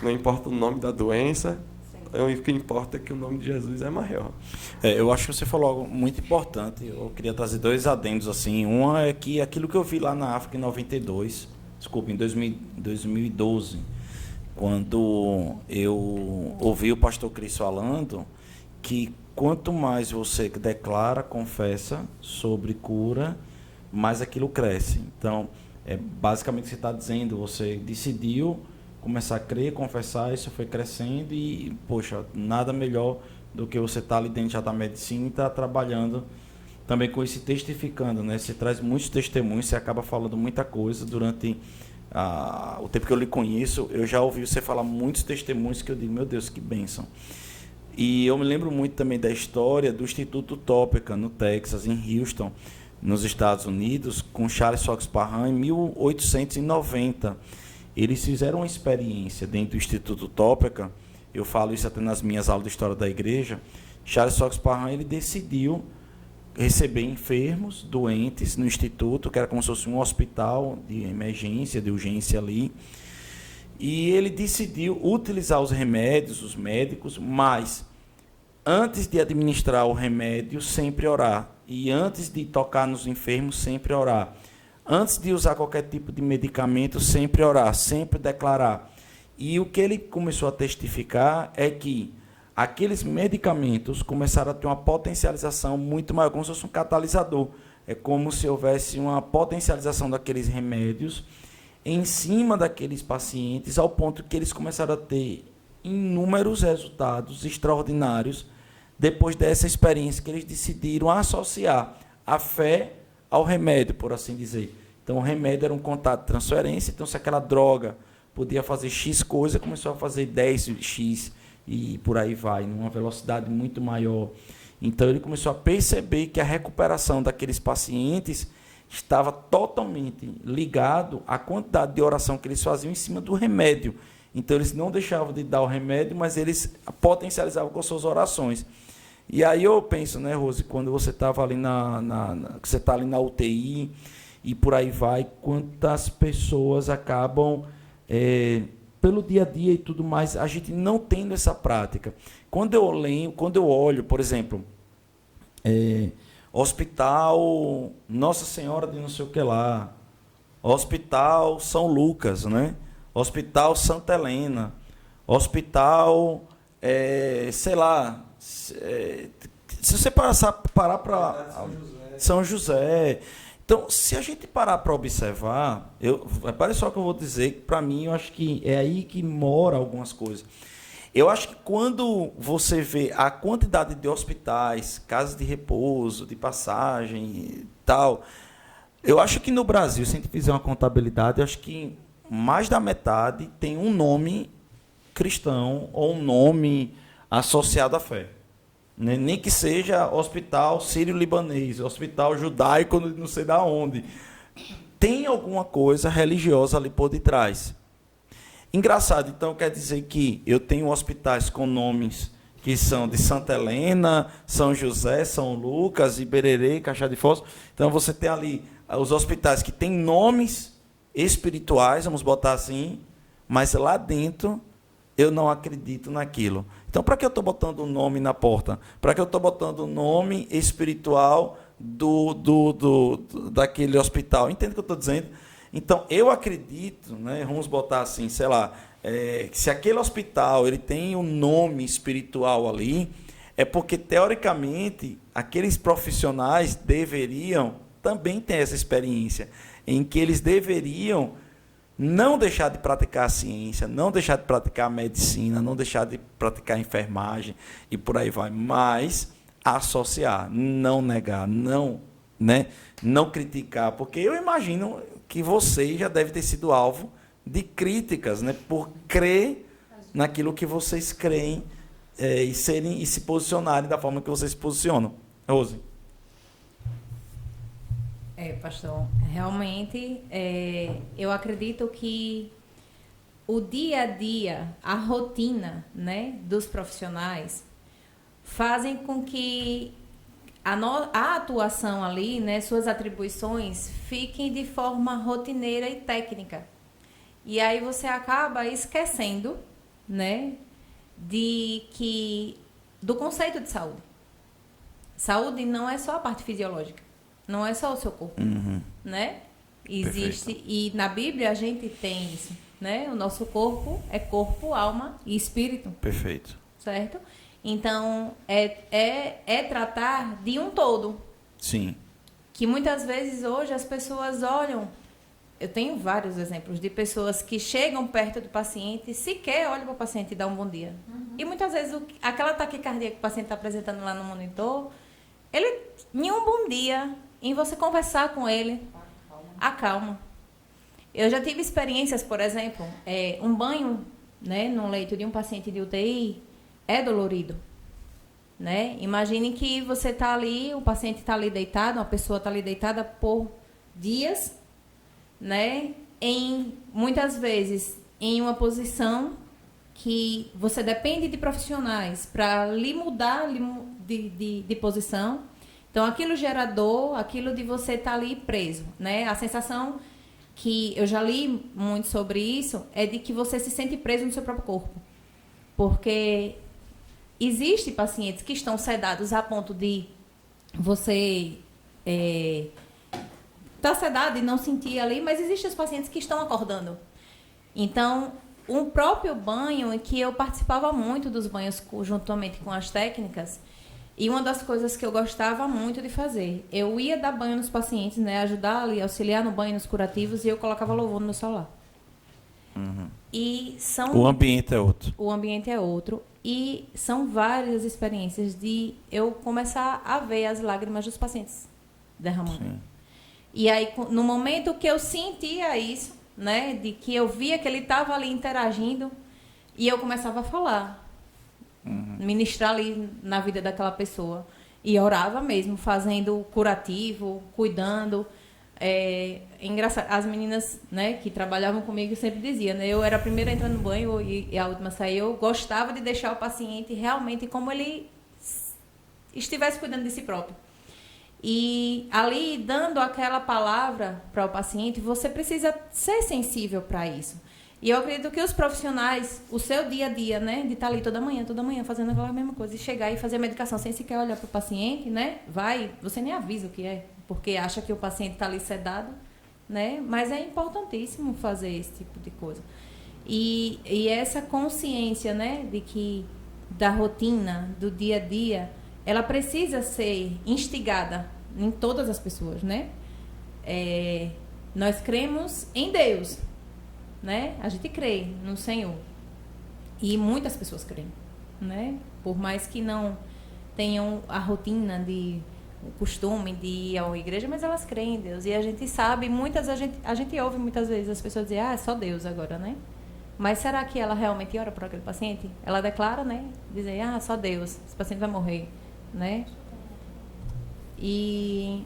não importa o nome da doença, o que importa é que o nome de Jesus é maior. Eu acho que você falou algo muito importante. Eu queria trazer dois adendos assim. Uma é que aquilo que eu vi lá na África em 2012, quando eu ouvi o pastor Cris falando que quanto mais você declara, confessa sobre cura, mais aquilo cresce. Então, basicamente o que você está dizendo, você decidiu começar a crer, confessar, isso foi crescendo e, poxa, nada melhor do que você estar ali dentro já da medicina e estar trabalhando também com isso, testificando, né? Você traz muitos testemunhos, você acaba falando muita coisa durante o tempo que eu lhe conheço. Eu já ouvi você falar muitos testemunhos que eu digo, meu Deus, que bênção. E eu me lembro muito também da história do Instituto Topeka, no Texas, em Houston, nos Estados Unidos, com Charles Fox Parham, em 1890. Eles fizeram uma experiência dentro do Instituto Topeka, eu falo isso até nas minhas aulas de História da Igreja. Charles Fox Parham, ele decidiu receber enfermos, doentes, no Instituto, que era como se fosse um hospital de emergência, de urgência ali. E ele decidiu utilizar os remédios, os médicos, mas antes de administrar o remédio, sempre orar. E antes de tocar nos enfermos, sempre orar. Antes de usar qualquer tipo de medicamento, sempre orar, sempre declarar. E o que ele começou a testificar é que aqueles medicamentos começaram a ter uma potencialização muito maior, como se fosse um catalisador. É como se houvesse uma potencialização daqueles remédios em cima daqueles pacientes, ao ponto que eles começaram a ter inúmeros resultados extraordinários depois dessa experiência que eles decidiram associar a fé ao remédio, por assim dizer. Então, o remédio era um contato de transferência, então se aquela droga podia fazer X coisa, começou a fazer 10X e por aí vai, numa velocidade muito maior. Então, ele começou a perceber que a recuperação daqueles pacientes estava totalmente ligado à quantidade de oração que eles faziam em cima do remédio. Então, eles não deixavam de dar o remédio, mas eles potencializavam com suas orações. E aí eu penso, né, Rose, quando você estava ali você está ali na UTI e por aí vai, quantas pessoas acabam, pelo dia a dia e tudo mais, a gente não tendo essa prática. Quando eu olho, por exemplo, Hospital Nossa Senhora de não sei o que lá, Hospital São Lucas, né? Hospital Santa Helena, Hospital, sei lá, se você parar para São José. Então, se a gente parar para observar, repare só que eu vou dizer que, para mim, eu acho que é aí que mora algumas coisas. Eu acho que quando você vê a quantidade de hospitais, casas de repouso, de passagem e tal, eu acho que no Brasil, se a gente fizer uma contabilidade, eu acho que mais da metade tem um nome cristão ou um nome associado à fé. né? Nem que seja hospital sírio-libanês, hospital judaico, não sei da onde. Tem alguma coisa religiosa ali por detrás. Engraçado, então quer dizer que eu tenho hospitais com nomes que são de Santa Helena, São José, São Lucas, Ibererê, Caixa de Foz. Então você tem ali os hospitais que têm nomes espirituais, vamos botar assim, mas lá dentro eu não acredito naquilo. Então, para que eu estou botando o nome na porta? Para que eu estou botando o nome espiritual daquele hospital? Entende o que eu estou dizendo? Então, eu acredito, né, vamos botar assim, sei lá, que se aquele hospital ele tem um nome espiritual ali, é porque, teoricamente, aqueles profissionais deveriam também ter essa experiência, em que eles deveriam não deixar de praticar a ciência, não deixar de praticar a medicina, não deixar de praticar a enfermagem e por aí vai, mas associar, não negar, não criticar, porque eu imagino que você já deve ter sido alvo de críticas, né, por crer naquilo que vocês creem e se posicionarem da forma que vocês se posicionam. Rose. Pastor, realmente eu acredito que o dia a dia, a rotina, né, dos profissionais fazem com que a atuação ali, né, suas atribuições fiquem de forma rotineira e técnica. E aí você acaba esquecendo, né, do conceito de saúde. Saúde não é só a parte fisiológica, não é só o seu corpo, né? Existe, perfeito. E na Bíblia a gente tem isso, né? O nosso corpo é corpo, alma e espírito. Perfeito. Certo? Então, é tratar de um todo. Sim. Que muitas vezes hoje as pessoas olham... Eu tenho vários exemplos de pessoas que chegam perto do paciente, sequer olham para o paciente e dão um bom dia. E muitas vezes aquela taquicardia que o paciente está apresentando lá no monitor, ele, em um bom dia, em você conversar com ele, acalma. Eu já tive experiências, por exemplo, um banho, né, no leito de um paciente de UTI é dolorido, né? Imagine que você está ali, o paciente está ali deitado, uma pessoa está ali deitada por dias, né? Muitas vezes em uma posição que você depende de profissionais para lhe mudar de posição. Então, aquilo gera dor, aquilo de você estar ali preso, né? A sensação que eu já li muito sobre isso é de que você se sente preso no seu próprio corpo. Porque existem pacientes que estão sedados a ponto de você estar sedado e não sentir ali, mas existem os pacientes que estão acordando. Então, um próprio banho, em que eu participava muito dos banhos juntamente com as técnicas, e uma das coisas que eu gostava muito de fazer, eu ia dar banho nos pacientes, né, ajudar ali, auxiliar no banho, nos curativos, e eu colocava louvor no meu celular. E o ambiente é outro. O ambiente é outro. E são várias experiências de eu começar a ver as lágrimas dos pacientes derramando. Sim. E aí, no momento que eu sentia isso, né, de que eu via que ele estava ali interagindo, e eu começava a falar, ministrar ali na vida daquela pessoa. E orava mesmo, fazendo curativo, cuidando. Engraçado, as meninas, né, que trabalhavam comigo sempre diziam, né, eu era a primeira a entrar no banho e a última a sair. Eu gostava de deixar o paciente realmente como ele estivesse cuidando de si próprio. E ali, dando aquela palavra para o paciente, você precisa ser sensível para isso. E eu acredito que os profissionais, o seu dia a dia, né, de estar ali toda manhã, fazendo aquela mesma coisa, e chegar e fazer a medicação sem sequer olhar para o paciente, né, você nem avisa o que é, porque acha que o paciente está ali sedado, né, mas é importantíssimo fazer esse tipo de coisa. E essa consciência, né, de que da rotina, do dia a dia, ela precisa ser instigada em todas as pessoas, né? Nós cremos em Deus, né? A gente crê no Senhor. E muitas pessoas creem, né? Por mais que não tenham a rotina o costume de ir à igreja, mas elas creem em Deus. E a gente sabe, a gente ouve muitas vezes as pessoas dizer, é só Deus agora, né? Mas será que ela realmente ora por aquele paciente? Ela declara, né? Dizer, só Deus, esse paciente vai morrer. né? E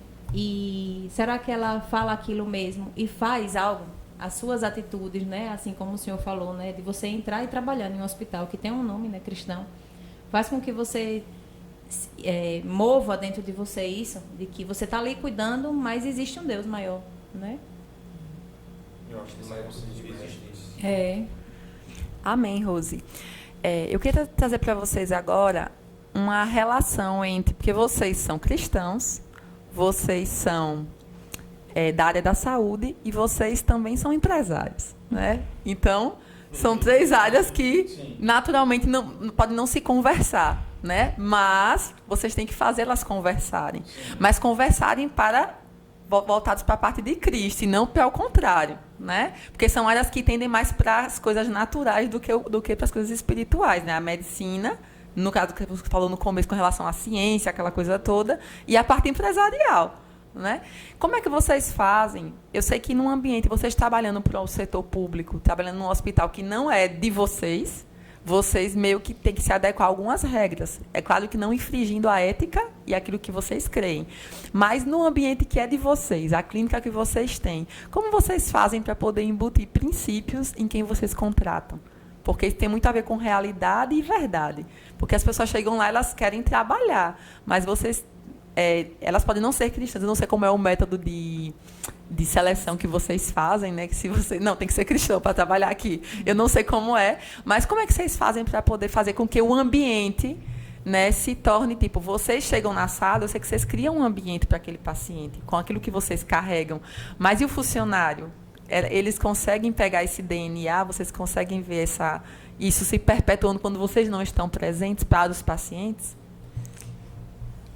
será que ela fala aquilo mesmo e faz algo? As suas atitudes, né? Assim como o senhor falou, né? De você entrar e trabalhar em um hospital que tem um nome, né? Cristão, faz com que você mova dentro de você isso, de que você está ali cuidando, mas existe um Deus maior, né? Eu acho que isso aí você existe. Amém, Rose. Eu queria trazer para vocês agora uma relação entre, porque vocês são cristãos, vocês são da área da saúde e vocês também são empresários, né? Então, são 3 áreas que naturalmente podem não se conversar, né? Mas vocês têm que fazê-las conversarem. Mas conversarem voltados para a parte de Cristo e não para o contrário, né? Porque são áreas que tendem mais para as coisas naturais do que para as coisas espirituais, né? A medicina, no caso que você falou no começo com relação à ciência, aquela coisa toda, e a parte empresarial, né? Como é que vocês fazem? Eu sei que num ambiente, vocês trabalhando para o setor público, trabalhando num hospital que não é de vocês meio que têm que se adequar a algumas regras. É claro que não infringindo a ética e aquilo que vocês creem. Mas no ambiente que é de vocês, a clínica que vocês têm, como vocês fazem para poder embutir princípios em quem vocês contratam? Porque isso tem muito a ver com realidade e verdade. Porque as pessoas chegam lá, elas querem trabalhar, mas vocês... elas podem não ser cristãs, eu não sei como é o método de seleção que vocês fazem, né? Que se você não tem que ser cristão para trabalhar aqui, eu não sei como é, mas como é que vocês fazem para poder fazer com que o ambiente, né, se torne tipo, vocês chegam na sala, eu sei que vocês criam um ambiente para aquele paciente com aquilo que vocês carregam, mas e o funcionário? Eles conseguem pegar esse DNA, vocês conseguem ver isso se perpetuando quando vocês não estão presentes para os pacientes?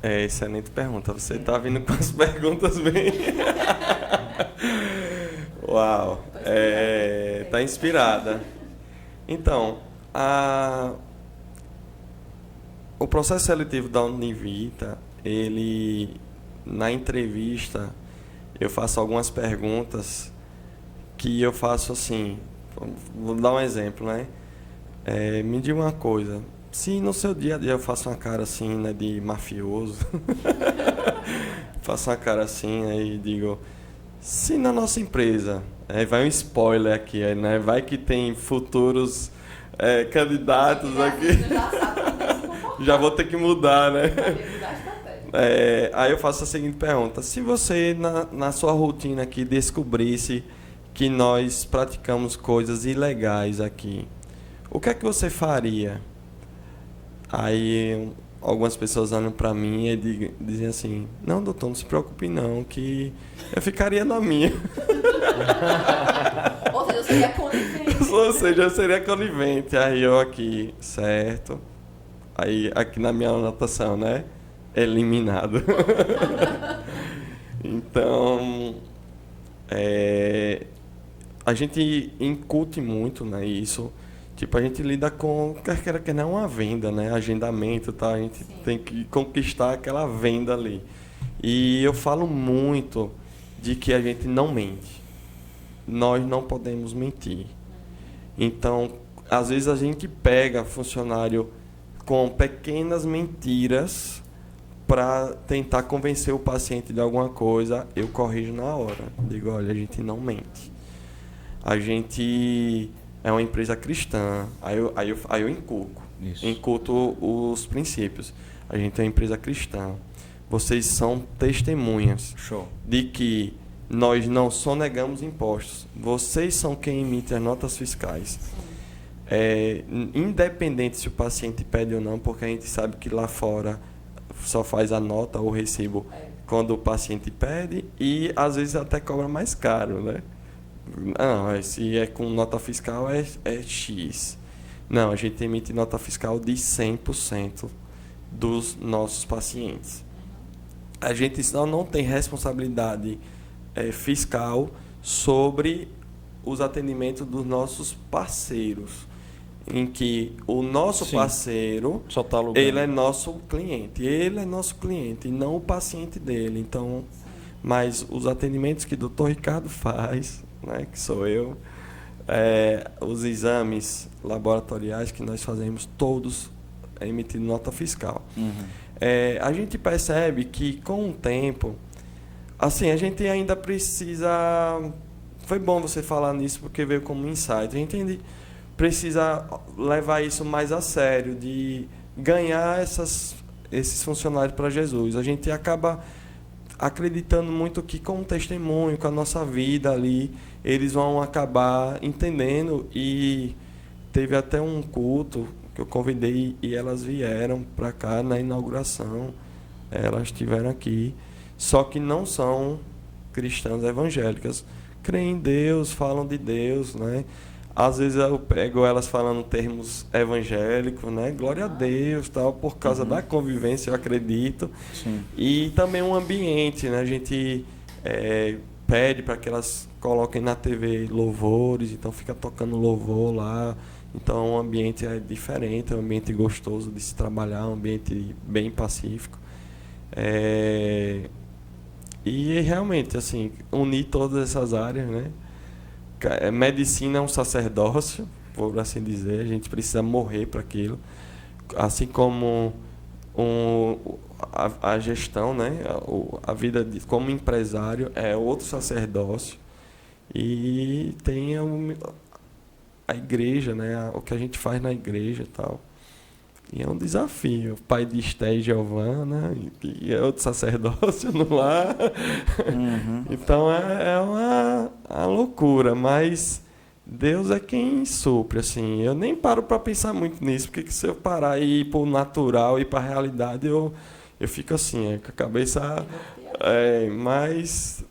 Excelente pergunta. Você está vindo com as perguntas bem... Uau! Está inspirada. Então, o processo seletivo da Univita, na entrevista, eu faço algumas perguntas que eu faço assim... Vou dar um exemplo, né? Me diga uma coisa... Se no seu dia a dia eu faço uma cara assim, né, de mafioso, faço uma cara assim, aí digo, se na nossa empresa, vai um spoiler aqui, né, vai que tem futuros candidatos aqui, já vou ter que mudar, né? Aí eu faço a seguinte pergunta, se você na sua rotina aqui descobrisse que nós praticamos coisas ilegais aqui, o que é que você faria? Aí algumas pessoas olham para mim e dizem assim, não, doutor, não se preocupe não, que eu ficaria na minha. Ou seja, eu seria conivente. Ou seja, eu seria conivente. Aí eu aqui, certo. Aí aqui na minha anotação, né? Eliminado. Então, a gente incute muito, né, isso. Tipo, a gente lida com, quer que não, uma venda, né? Agendamento, tá? A gente tem que conquistar aquela venda ali. E eu falo muito de que a gente não mente. Nós não podemos mentir. Então, às vezes a gente pega funcionário com pequenas mentiras para tentar convencer o paciente de alguma coisa. Eu corrijo na hora. Digo, olha, a gente não mente. A gente... é uma empresa cristã, aí eu inculto os princípios. A gente é uma empresa cristã. Vocês são testemunhas de que nós não sonegamos impostos. Vocês são quem emite as notas fiscais. Independente se o paciente pede ou não, porque a gente sabe que lá fora só faz a nota ou o recibo quando o paciente pede e às vezes até cobra mais caro, né? Não, se é com nota fiscal é X. Não, a gente emite nota fiscal de 100% dos nossos pacientes. A gente só não tem responsabilidade fiscal sobre os atendimentos dos nossos parceiros, em que o nosso parceiro, só tá alugando. ele é nosso cliente e não o paciente dele. Então, mas os atendimentos que o Dr. Ricardo faz, né, que sou eu, os exames laboratoriais que nós fazemos, todos é emitido nota fiscal. Uhum. A gente percebe que com o tempo, assim, a gente ainda precisa... Foi bom você falar nisso porque veio como insight. A gente precisa levar isso mais a sério, de ganhar esses funcionários para Jesus. A gente acaba acreditando muito que com o testemunho, com a nossa vida ali, eles vão acabar entendendo. E teve até um culto que eu convidei e elas vieram para cá na inauguração. Elas estiveram aqui, só que não são cristãs evangélicas. Creem em Deus, falam de Deus, né? Às vezes eu pego elas falando termos evangélicos, né? Glória a Deus, tal, por causa da convivência, eu acredito. Sim. E também um ambiente, né? A gente pede para que elas coloquem na TV louvores, então fica tocando louvor lá. Então o ambiente é diferente, é um ambiente gostoso de se trabalhar, um ambiente bem pacífico. E realmente, assim, unir todas essas áreas, né? Medicina é um sacerdócio, por assim dizer, a gente precisa morrer para aquilo. Assim como a gestão, né? A vida como empresário é outro sacerdócio. E tem a igreja, né? O que a gente faz na igreja e tal. E é um desafio. O pai de Esté e Giovana, e é outro sacerdócio no lar. Uhum. Então é uma loucura, mas Deus é quem supre, assim. Eu nem paro para pensar muito nisso, porque se eu parar e ir para o natural e para a realidade, eu fico assim, com a cabeça... mas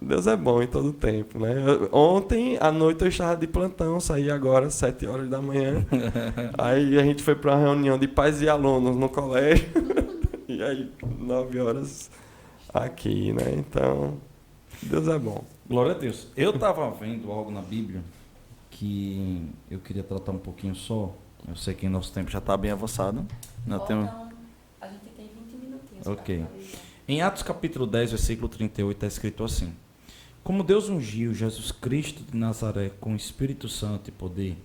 Deus é bom em todo tempo, né? Ontem à noite eu estava de plantão, saí agora às 7 horas da manhã. Aí a gente foi para uma reunião de pais e alunos no colégio. E aí 9 horas aqui, né? Então, Deus é bom. Glória a Deus. Eu estava vendo algo na Bíblia que eu queria tratar um pouquinho só. Eu sei que nosso tempo já está bem avançado. A gente tem 20 minutinhos. Ok. Em Atos capítulo 10, versículo 38, está escrito assim: como Deus ungiu Jesus Cristo de Nazaré com o Espírito Santo e poder,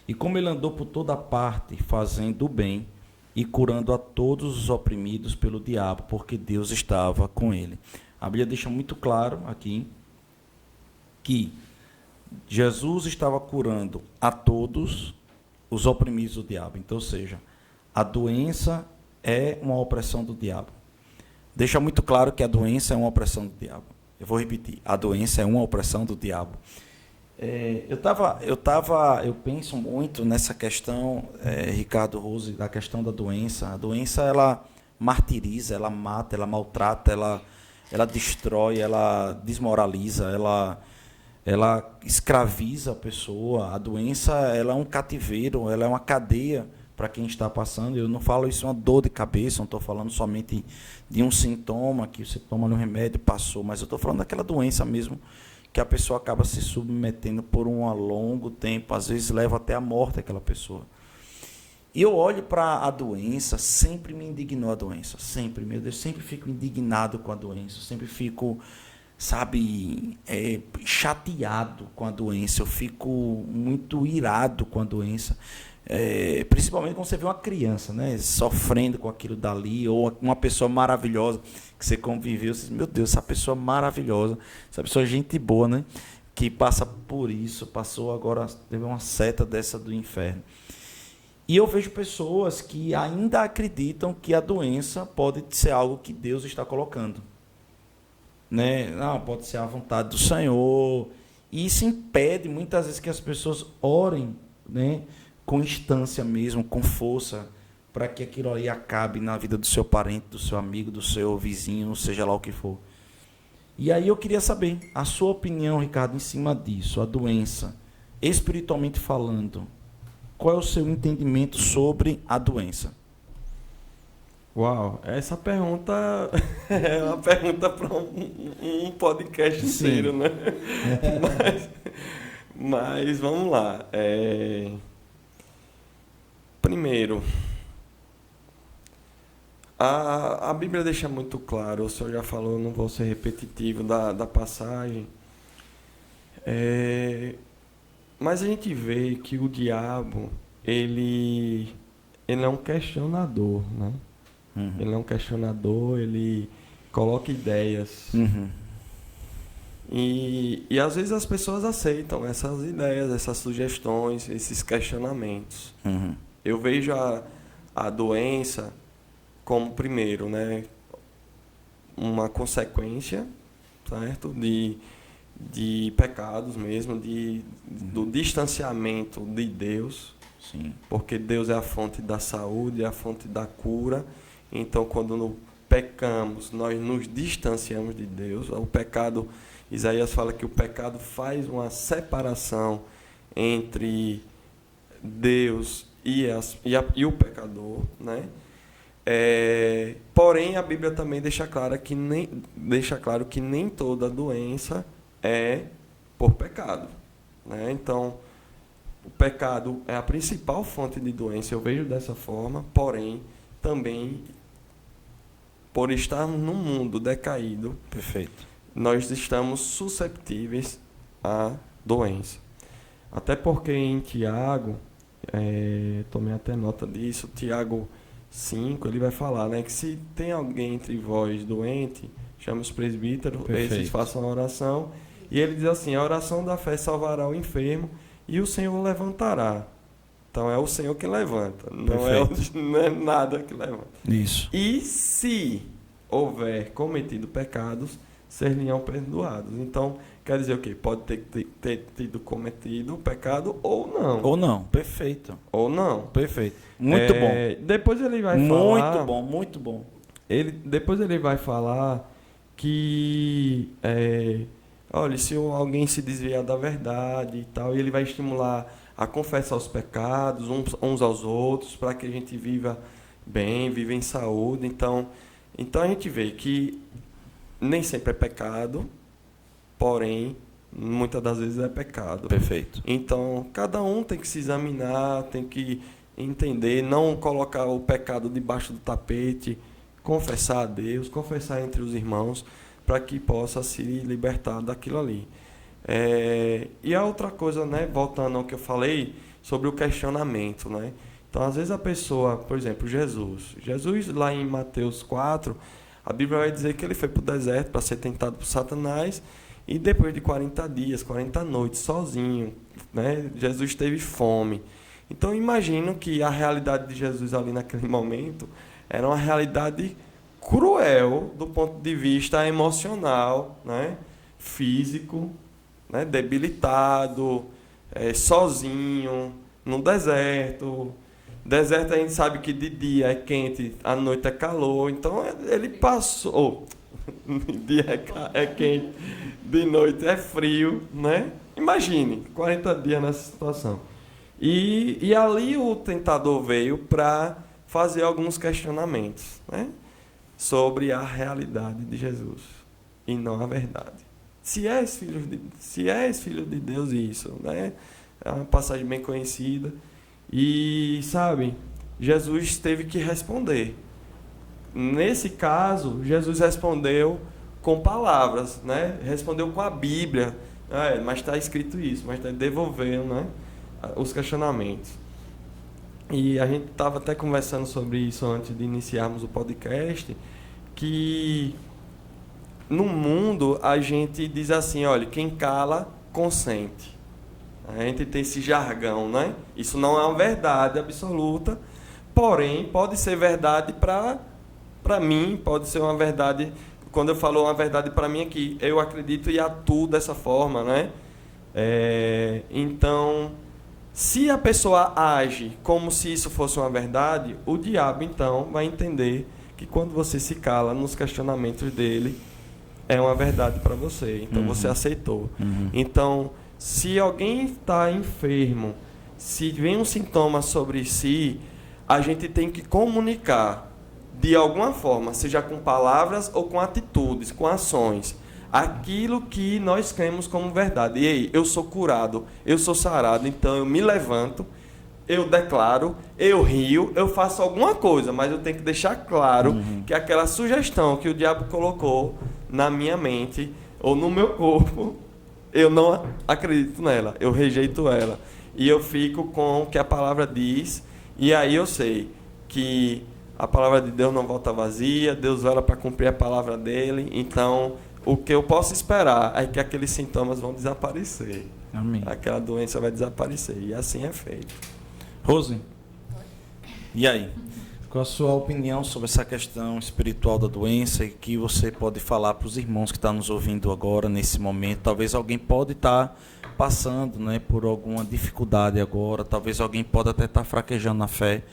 e como ele andou por toda parte fazendo o bem e curando a todos os oprimidos pelo diabo, porque Deus estava com ele. A Bíblia deixa muito claro aqui que Jesus estava curando a todos os oprimidos do diabo. Então, ou seja, a doença é uma opressão do diabo. Deixa muito claro que a doença é uma opressão do diabo. Eu vou repetir, a doença é uma opressão do diabo. Eu penso muito nessa questão, Ricardo Rose, da questão da doença. A doença, ela martiriza, ela mata, ela maltrata, ela destrói, ela desmoraliza, ela escraviza a pessoa. A doença, ela é um cativeiro, ela é uma cadeia para quem está passando. Eu não falo isso uma dor de cabeça, não estou falando somente de um sintoma, que você toma um remédio e passou, mas eu estou falando daquela doença mesmo, que a pessoa acaba se submetendo por um longo tempo, às vezes leva até a morte aquela pessoa. E eu olho para a doença, sempre me indignou a doença, sempre, meu Deus, sempre fico indignado com a doença, sempre fico, chateado com a doença, eu fico muito irado com a doença. Principalmente quando você vê uma criança, né, sofrendo com aquilo dali, ou uma pessoa maravilhosa que você conviveu, você diz, meu Deus, essa pessoa maravilhosa, essa pessoa é gente boa, né, que passa por isso, passou agora, teve uma seta dessa do inferno. E eu vejo pessoas que ainda acreditam que a doença pode ser algo que Deus está colocando, né? Não, pode ser a vontade do Senhor, e isso impede muitas vezes que as pessoas orem, né, com instância mesmo, com força, para que aquilo ali acabe na vida do seu parente, do seu amigo, do seu vizinho, seja lá o que for. E aí eu queria saber a sua opinião, Ricardo, em cima disso, a doença, espiritualmente falando. Qual é o seu entendimento sobre a doença? Uau, essa pergunta é uma pergunta para um podcast inteiro, né? Mas vamos lá. Primeiro, a Bíblia deixa muito claro, o senhor já falou, não vou ser repetitivo da passagem, mas a gente vê que o diabo, ele ele é um questionador, né? Ele é um questionador, ele coloca ideias. E às vezes as pessoas aceitam essas ideias, essas sugestões, esses questionamentos. Eu vejo a doença como, primeiro, né, uma consequência, certo? De pecados mesmo, do distanciamento de Deus. Sim. Porque Deus é a fonte da saúde, é a fonte da cura. Então, quando pecamos, nós nos distanciamos de Deus. O pecado, Isaías fala que o pecado faz uma separação entre Deus e o pecador, né? Porém, a Bíblia também deixa claro que nem toda doença é por pecado, né? Então, o pecado é a principal fonte de doença, eu vejo dessa forma, porém, também, por estarmos num mundo decaído, Perfeito. nós estamos susceptíveis à doença. Até porque em Tiago, tomei até nota disso, Tiago 5, ele vai falar, né, que se tem alguém entre vós doente, chama os presbíteros, esses façam a oração, e ele diz assim, a oração da fé salvará o enfermo, e o Senhor levantará. Então é o Senhor que levanta, não é nada que levanta. Isso. E se houver cometido pecados, ser-lhe-ão perdoados. Então, quer dizer o quê? Pode ter tido cometido pecado ou não. Ou não, perfeito. Ou não. Perfeito. Muito bom. Depois ele vai falar... Muito bom, muito bom. Depois ele vai falar que... olha, se alguém se desviar da verdade e tal, e ele vai estimular a confessar os pecados uns aos outros, para que a gente viva bem, viva em saúde. Então a gente vê que nem sempre é pecado, porém, muitas das vezes é pecado. Perfeito. Então, cada um tem que se examinar, tem que entender, não colocar o pecado debaixo do tapete, confessar a Deus, confessar entre os irmãos, para que possa se libertar daquilo ali. E a outra coisa, né, voltando ao que eu falei, sobre o questionamento, né? Então, às vezes a pessoa, por exemplo, Jesus lá em Mateus 4, a Bíblia vai dizer que ele foi para o deserto para ser tentado por Satanás, e depois de 40 dias, 40 noites, sozinho, né, Jesus teve fome. Então, imagino que a realidade de Jesus ali naquele momento era uma realidade cruel do ponto de vista emocional, né, físico, né, debilitado, sozinho, no deserto. Deserto a gente sabe que de dia é quente, à noite é calor. Então ele passou. De dia é quente, de noite é frio, né? Imagine, 40 dias nessa situação. E ali o tentador veio para fazer alguns questionamentos, né, sobre a realidade de Jesus e não a verdade. Se és filho de Deus, isso, né? É uma passagem bem conhecida. E, sabe, Jesus teve que responder. Nesse caso, Jesus respondeu com palavras, né? Respondeu com a Bíblia. Mas está escrito isso, mas está devolvendo, né, os questionamentos. E a gente estava até conversando sobre isso antes de iniciarmos o podcast, que no mundo a gente diz assim, olha, quem cala, consente. A gente tem esse jargão, né? Isso não é uma verdade absoluta, porém pode ser verdade para mim, pode ser uma verdade, quando eu falo uma verdade para mim aqui, eu acredito e atuo dessa forma, né? Então, se a pessoa age como se isso fosse uma verdade, o diabo então vai entender que quando você se cala nos questionamentos dele, é uma verdade para você, então você aceitou. Então, se alguém está enfermo, se vem um sintoma sobre si, a gente tem que comunicar de alguma forma, seja com palavras ou com atitudes, com ações, aquilo que nós cremos como verdade. E aí, eu sou curado, eu sou sarado, então eu me levanto, eu declaro, eu rio, eu faço alguma coisa, mas eu tenho que deixar claro que aquela sugestão que o diabo colocou na minha mente ou no meu corpo, eu não acredito nela, eu rejeito ela. E eu fico com o que a palavra diz E aí eu sei que a palavra de Deus não volta vazia, Deus vela para cumprir a palavra dele, então o que eu posso esperar é que aqueles sintomas vão desaparecer. Amém. Aquela doença vai desaparecer, e assim é feito. Rose, e aí? Qual a sua opinião sobre essa questão espiritual da doença e que você pode falar para os irmãos que estão nos ouvindo agora, nesse momento? Talvez alguém pode estar passando, né, por alguma dificuldade agora, talvez alguém pode até estar fraquejando na fé.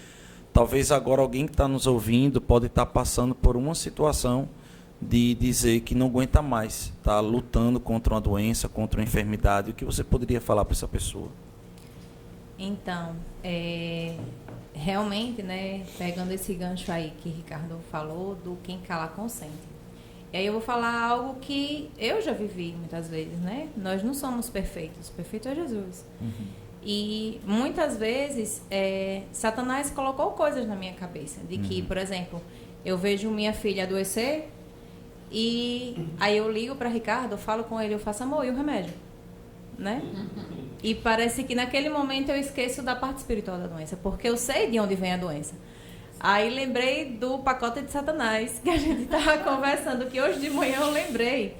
Talvez agora alguém que está nos ouvindo pode estar passando por uma situação de dizer que não aguenta mais, está lutando contra uma doença, contra uma enfermidade. O que você poderia falar para essa pessoa? Então, realmente, né, pegando esse gancho aí que Ricardo falou, do quem cala consente. E aí eu vou falar algo que eu já vivi muitas vezes, né? Nós não somos perfeitos, perfeito é Jesus. E muitas vezes Satanás colocou coisas na minha cabeça, de que, por exemplo, eu vejo minha filha adoecer e aí eu ligo para Ricardo, eu falo com ele, eu faço amor, e o remédio? Né? E parece que naquele momento eu esqueço da parte espiritual da doença, porque eu sei de onde vem a doença. Aí lembrei do pacote de Satanás, que a gente estava conversando, que hoje de manhã eu lembrei.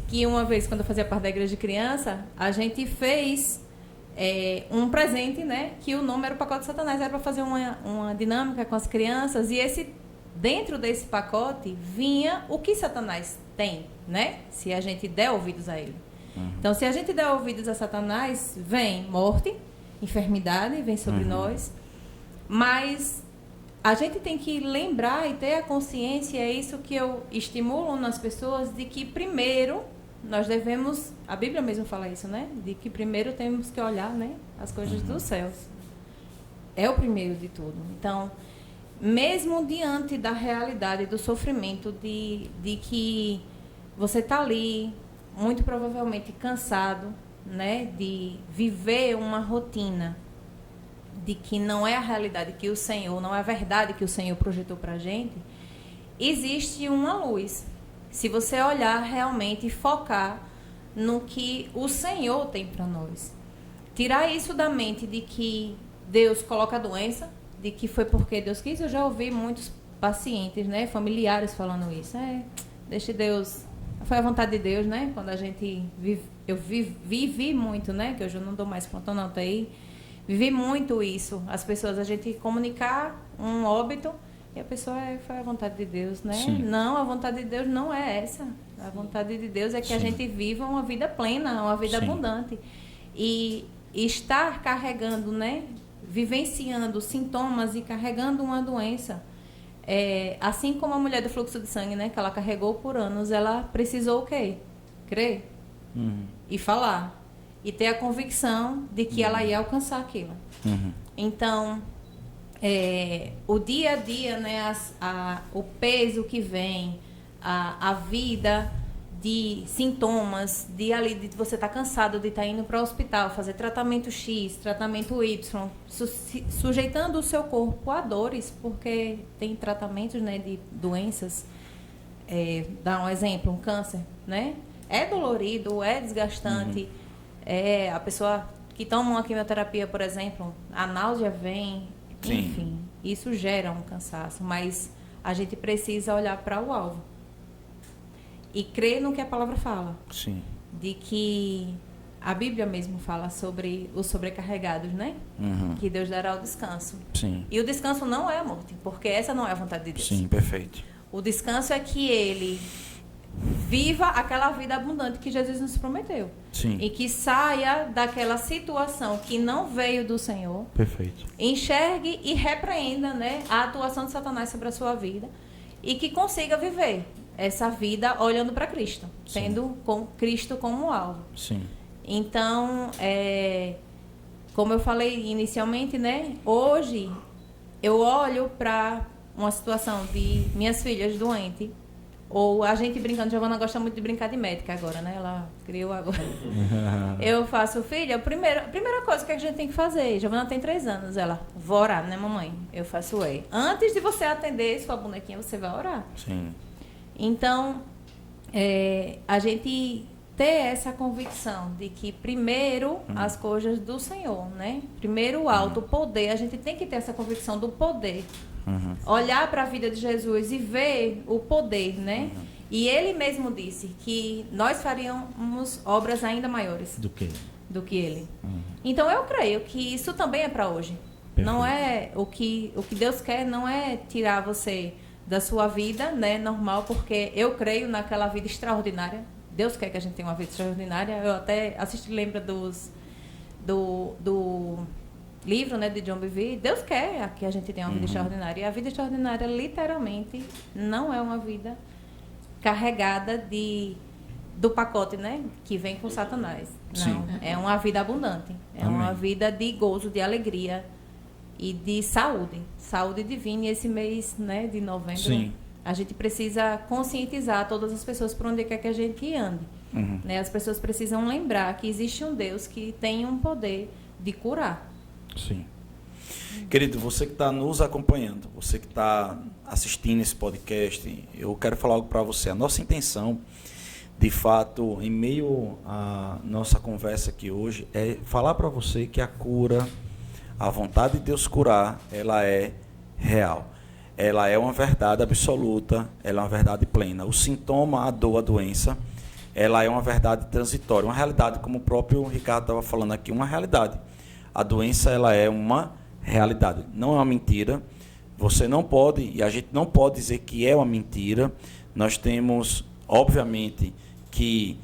Que uma vez, quando eu fazia parte da igreja de criança, a gente fez um presente, né? Que o nome era o pacote de Satanás, era para fazer uma dinâmica com as crianças, e dentro desse pacote vinha o que Satanás tem, né? Se a gente der ouvidos a ele. Então, se a gente der ouvidos a Satanás, vem morte, enfermidade, vem sobre nós, mas a gente tem que lembrar e ter a consciência, é isso que eu estimulo nas pessoas, de que primeiro nós devemos, a Bíblia mesmo fala isso, né? De que primeiro temos que olhar, né, as coisas dos céus. É o primeiro de tudo. Então, mesmo diante da realidade do sofrimento, de que você está ali, muito provavelmente cansado, né, de viver uma rotina de que não é a realidade que o Senhor, não é a verdade que o Senhor projetou para a gente, existe uma luz. Se você olhar realmente e focar no que o Senhor tem para nós. Tirar isso da mente de que Deus coloca a doença, de que foi porque Deus quis. Eu já ouvi muitos pacientes, né, familiares falando isso. Deixe Deus... Foi a vontade de Deus, né? Quando a gente vive, eu vivi muito, né? Que hoje eu não dou mais plantão na UTI. Vivi muito isso. As pessoas, a gente comunicar um óbito e a pessoa foi a vontade de Deus, né? Sim. Não, a vontade de Deus não é essa. A vontade de Deus é que a gente viva uma vida plena, uma vida abundante. E estar carregando, né? Vivenciando sintomas e carregando uma doença. Assim como a mulher do fluxo de sangue, né, que ela carregou por anos, ela precisou o quê? Crer e falar e ter a convicção de que ela ia alcançar aquilo. Então, o dia a dia, né, o peso que vem, a vida de sintomas, de você estar cansado de estar indo para o hospital, fazer tratamento X, tratamento Y, sujeitando o seu corpo a dores, porque tem tratamentos, né, de doenças, dá um exemplo, um câncer, né? É dolorido, é desgastante, a pessoa que toma uma quimioterapia, por exemplo, a náusea vem, enfim, isso gera um cansaço, mas a gente precisa olhar para o alvo. E crer no que a palavra fala. Sim. De que a Bíblia mesmo fala sobre os sobrecarregados, né? Que Deus dará o descanso. Sim. E o descanso não é a morte, porque essa não é a vontade de Deus. Sim, perfeito. O descanso é que ele viva aquela vida abundante que Jesus nos prometeu. Sim. E que saia daquela situação que não veio do Senhor. Perfeito. Enxergue e repreenda, né, a atuação de Satanás sobre a sua vida. E que consiga viver essa vida olhando para Cristo, tendo com Cristo como alvo. Sim. Então, como eu falei inicialmente, né? Hoje eu olho para uma situação de minhas filhas doentes, ou a gente brincando, Giovana gosta muito de brincar de médica agora, né? Ela criou agora. Eu faço, filha, a primeira coisa que a gente tem que fazer, Giovana tem 3 anos, ela, vou orar, né, mamãe? Eu faço, antes de você atender sua bonequinha, você vai orar. Sim. Então, a gente ter essa convicção de que primeiro as coisas do Senhor, né? Primeiro o alto, o poder, a gente tem que ter essa convicção do poder. Olhar para a vida de Jesus e ver o poder, né? E ele mesmo disse que nós faríamos obras ainda maiores Do que? do que ele. Então eu creio que isso também é para hoje. Não é o que Deus quer não é tirar você da sua vida, né, normal, porque eu creio naquela vida extraordinária. Deus quer que a gente tenha uma vida extraordinária. Eu até lembra do livro, né, de John Bevere. Deus quer que a gente tenha uma vida extraordinária. E a vida extraordinária, literalmente, não é uma vida carregada do pacote, né, que vem com Satanás. Não, Sim. é uma vida abundante. É Amém. uma vida de gozo, de alegria e de saúde divina. E esse mês, né, de novembro, Sim. a gente precisa conscientizar todas as pessoas por onde quer que a gente ande. Né? As pessoas precisam lembrar que existe um Deus que tem um poder de curar. Sim. Querido, você que está nos acompanhando, você que está assistindo esse podcast, eu quero falar algo para você. A nossa intenção, de fato, em meio à nossa conversa aqui hoje, é falar para você que a cura, a vontade de Deus curar, ela é real. Ela é uma verdade absoluta, ela é uma verdade plena. O sintoma, a dor, a doença, ela é uma verdade transitória, uma realidade, como o próprio Ricardo estava falando aqui, uma realidade. A doença, ela é uma realidade, não é uma mentira. Você não pode, e a gente não pode dizer que é uma mentira. Nós temos, obviamente, que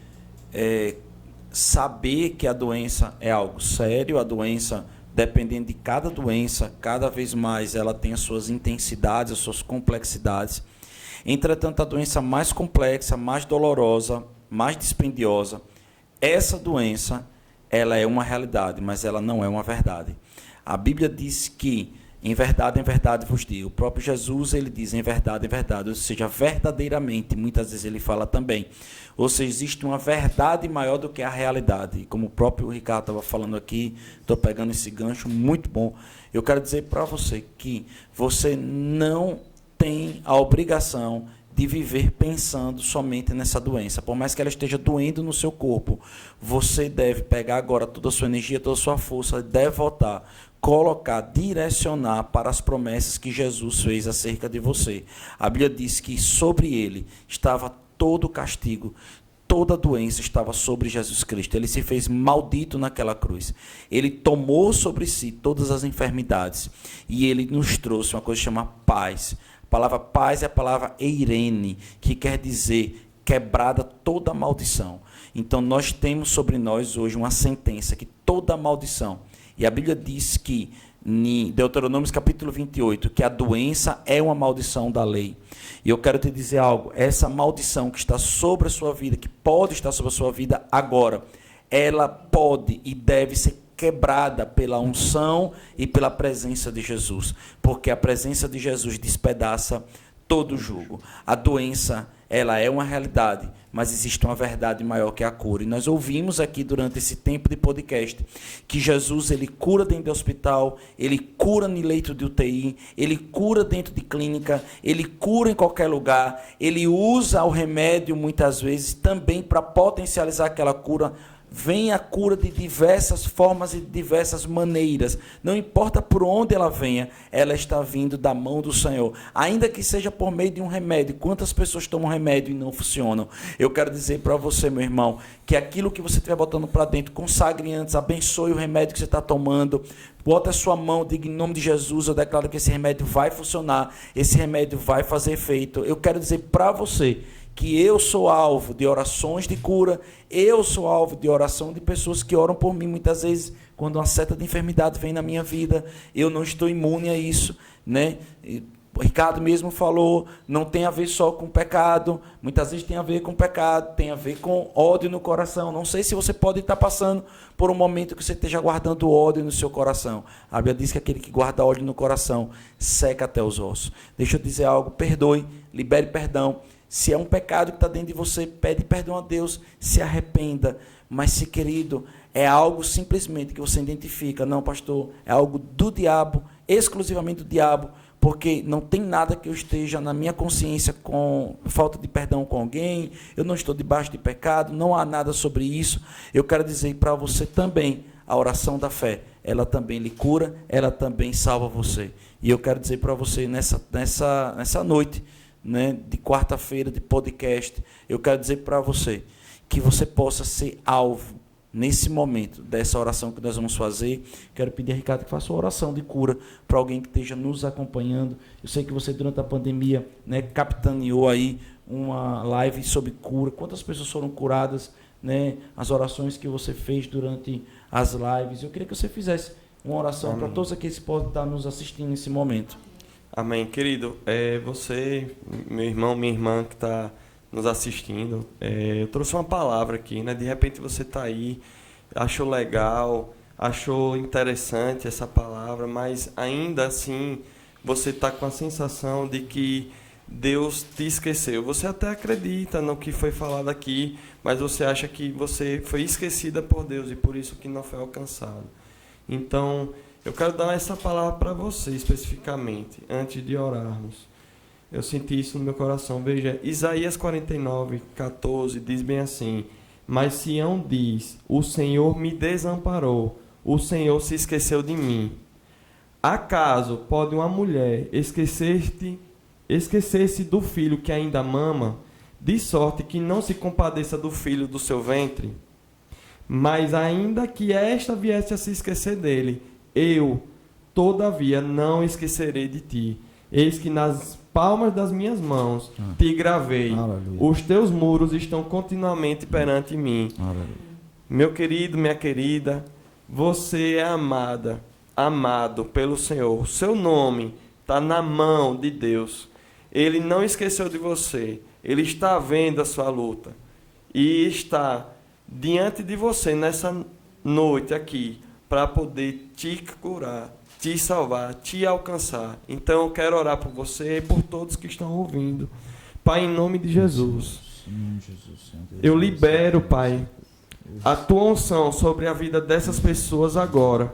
saber que a doença é algo sério. A doença, dependendo de cada doença, cada vez mais ela tem as suas intensidades, as suas complexidades. Entretanto, a doença mais complexa, mais dolorosa, mais dispendiosa, essa doença, ela é uma realidade, mas ela não é uma verdade. A Bíblia diz que, em verdade vos digo. O próprio Jesus, ele diz em verdade, ou seja, verdadeiramente, muitas vezes ele fala também. Ou seja, existe uma verdade maior do que a realidade. E como o próprio Ricardo estava falando aqui, estou pegando esse gancho, muito bom. Eu quero dizer para você que você não tem a obrigação de viver pensando somente nessa doença. Por mais que ela esteja doendo no seu corpo, você deve pegar agora toda a sua energia, toda a sua força, deve voltar, colocar, direcionar para as promessas que Jesus fez acerca de você. A Bíblia diz que sobre ele estava todo o castigo, toda a doença estava sobre Jesus Cristo. Ele se fez maldito naquela cruz. Ele tomou sobre si todas as enfermidades e ele nos trouxe uma coisa chamada paz. A palavra paz é a palavra eirene, que quer dizer quebrada toda maldição. Então nós temos sobre nós hoje uma sentença que toda maldição, e a Bíblia diz que em Deuteronômio capítulo 28, que a doença é uma maldição da lei. E eu quero te dizer algo, essa maldição que está sobre a sua vida, que pode estar sobre a sua vida agora, ela pode e deve ser quebrada pela unção e pela presença de Jesus, porque a presença de Jesus despedaça todo o jugo. A doença, ela é uma realidade, mas existe uma verdade maior que a cura. E nós ouvimos aqui durante esse tempo de podcast que Jesus, ele cura dentro do hospital, ele cura no leito de UTI, ele cura dentro de clínica, ele cura em qualquer lugar, ele usa o remédio muitas vezes também para potencializar aquela cura. Vem a cura de diversas formas e de diversas maneiras. Não importa por onde ela venha, ela está vindo da mão do Senhor. Ainda que seja por meio de um remédio. Quantas pessoas tomam remédio e não funcionam? Eu quero dizer para você, meu irmão, que aquilo que você estiver botando para dentro, consagre antes, abençoe o remédio que você está tomando. Bota a sua mão, diga em nome de Jesus, eu declaro que esse remédio vai funcionar, esse remédio vai fazer efeito. Eu quero dizer para você que eu sou alvo de orações de cura, eu sou alvo de oração de pessoas que oram por mim. Muitas vezes, quando uma seta de enfermidade vem na minha vida, eu não estou imune a isso, né? O Ricardo mesmo falou, não tem a ver só com pecado, muitas vezes tem a ver com pecado, tem a ver com ódio no coração. Não sei se você pode estar passando por um momento que você esteja guardando ódio no seu coração. A Bíblia diz que aquele que guarda ódio no coração seca até os ossos. Deixa eu dizer algo, perdoe, libere perdão. Se é um pecado que está dentro de você, pede perdão a Deus, se arrependa. Mas se, querido, é algo simplesmente que você identifica, não, pastor, é algo do diabo, exclusivamente do diabo, porque não tem nada que eu esteja na minha consciência com falta de perdão com alguém, eu não estou debaixo de pecado, não há nada sobre isso. Eu quero dizer para você também, a oração da fé, ela também lhe cura, ela também salva você. E eu quero dizer para você nessa noite, né, de quarta-feira, de podcast, eu quero dizer para você que você possa ser alvo, nesse momento, dessa oração que nós vamos fazer. Quero pedir a Ricardo que faça uma oração de cura para alguém que esteja nos acompanhando. Eu sei que você, durante a pandemia, né, capitaneou aí uma live sobre cura. Quantas pessoas foram curadas, né, as orações que você fez durante as lives? Eu queria que você fizesse uma oração para todos aqueles que podem estar nos assistindo nesse momento. Amém. Querido, você, meu irmão, minha irmã que está nos assistindo, eu trouxe uma palavra aqui, né? De repente você está aí, achou legal, achou interessante essa palavra, mas ainda assim você está com a sensação de que Deus te esqueceu. Você até acredita no que foi falado aqui, mas você acha que você foi esquecida por Deus e por isso que não foi alcançado. Então, eu quero dar essa palavra para você especificamente, antes de orarmos. Eu senti isso no meu coração. Veja, Isaías 49:14 diz bem assim: mas Sião diz, o Senhor me desamparou, o Senhor se esqueceu de mim. Acaso pode uma mulher esquecer-se do filho que ainda mama, de sorte que não se compadeça do filho do seu ventre? Mas ainda que esta viesse a se esquecer dele, eu, todavia, não esquecerei de ti. Eis que nas palmas das minhas mãos te gravei. Aleluia. Os teus muros estão continuamente perante mim. Aleluia. Meu querido, minha querida, você é amado pelo Senhor. Seu nome está na mão de Deus. Ele não esqueceu de você. Ele está vendo a sua luta. E está diante de você nessa noite aqui para poder te curar, te salvar, te alcançar. Então eu quero orar por você e por todos que estão ouvindo. Pai, em nome de Jesus, eu libero, Pai, a tua unção sobre a vida dessas pessoas agora.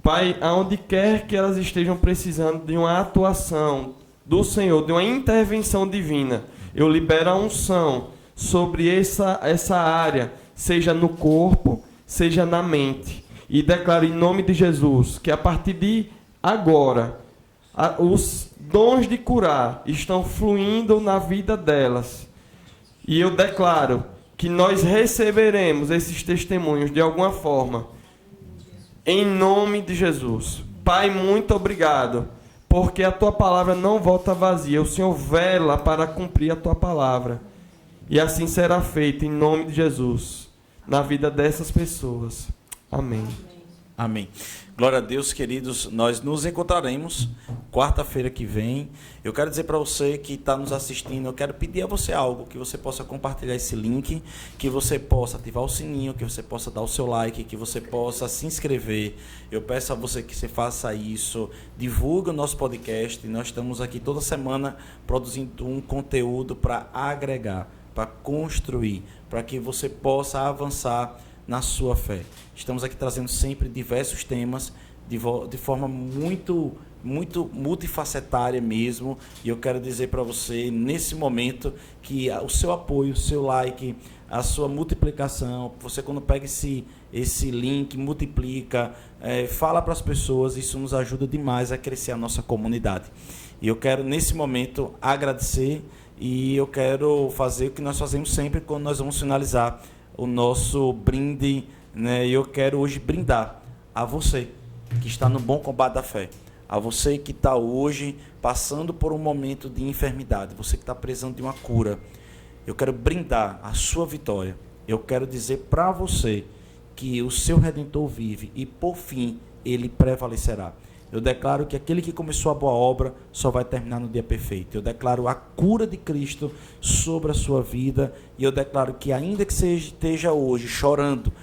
Pai, aonde quer que elas estejam precisando de uma atuação do Senhor, de uma intervenção divina, eu libero a unção sobre essa área, seja no corpo, seja na mente. E declaro em nome de Jesus que a partir de agora, os dons de curar estão fluindo na vida delas. E eu declaro que nós receberemos esses testemunhos de alguma forma. Em nome de Jesus. Pai, muito obrigado, porque a tua palavra não volta vazia. O Senhor vela para cumprir a tua palavra. E assim será feito em nome de Jesus, na vida dessas pessoas. Amém. Amém. Glória a Deus, queridos. Nós nos encontraremos quarta-feira que vem. Eu quero dizer para você que está nos assistindo, eu quero pedir a você algo, que você possa compartilhar esse link, que você possa ativar o sininho, que você possa dar o seu like, que você possa se inscrever. Eu peço a você que você faça isso, divulgue o nosso podcast. Nós estamos aqui toda semana produzindo um conteúdo para agregar, para construir, para que você possa avançar na sua fé. Estamos aqui trazendo sempre diversos temas de forma muito multifacetária mesmo, e eu quero dizer para você nesse momento que o seu apoio, o seu like, a sua multiplicação, você quando pega esse link, multiplica, fala para as pessoas, isso nos ajuda demais a crescer a nossa comunidade. E eu quero nesse momento agradecer, e eu quero fazer o que nós fazemos sempre quando nós vamos finalizar o nosso brinde, né? E eu quero hoje brindar a você que está no bom combate da fé, a você que está hoje passando por um momento de enfermidade, você que está precisando de uma cura. Eu quero brindar a sua vitória. Eu quero dizer para você que o seu Redentor vive e por fim ele prevalecerá. Eu declaro que aquele que começou a boa obra só vai terminar no dia perfeito. Eu declaro a cura de Cristo sobre a sua vida. E eu declaro que ainda que você esteja hoje chorando,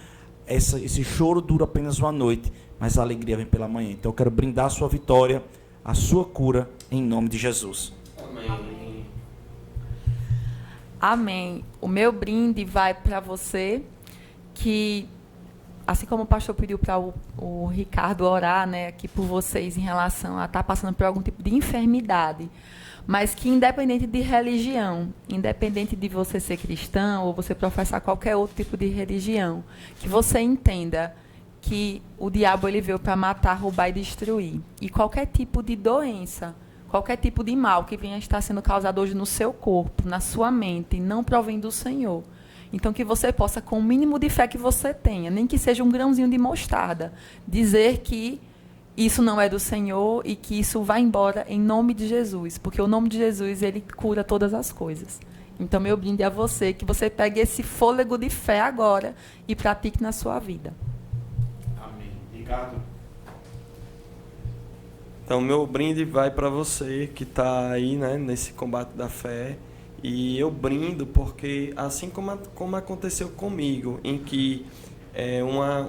esse choro dura apenas uma noite, mas a alegria vem pela manhã. Então eu quero brindar a sua vitória, a sua cura, em nome de Jesus. Amém. Amém. O meu brinde vai para você que assim como o pastor pediu para o Ricardo orar, né, aqui por vocês em relação a estar passando por algum tipo de enfermidade, mas que independente de religião, independente de você ser cristão ou você professar qualquer outro tipo de religião, que você entenda que o diabo ele veio para matar, roubar e destruir. E qualquer tipo de doença, qualquer tipo de mal que venha estar sendo causado hoje no seu corpo, na sua mente, não provém do Senhor. Então, que você possa, com o mínimo de fé que você tenha, nem que seja um grãozinho de mostarda, dizer que isso não é do Senhor e que isso vai embora em nome de Jesus. Porque o nome de Jesus, ele cura todas as coisas. Então, meu brinde a você, que você pegue esse fôlego de fé agora e pratique na sua vida. Amém. Ricardo? Então, meu brinde vai para você que está aí, né, nesse combate da fé. E eu brindo porque, assim como aconteceu comigo, em que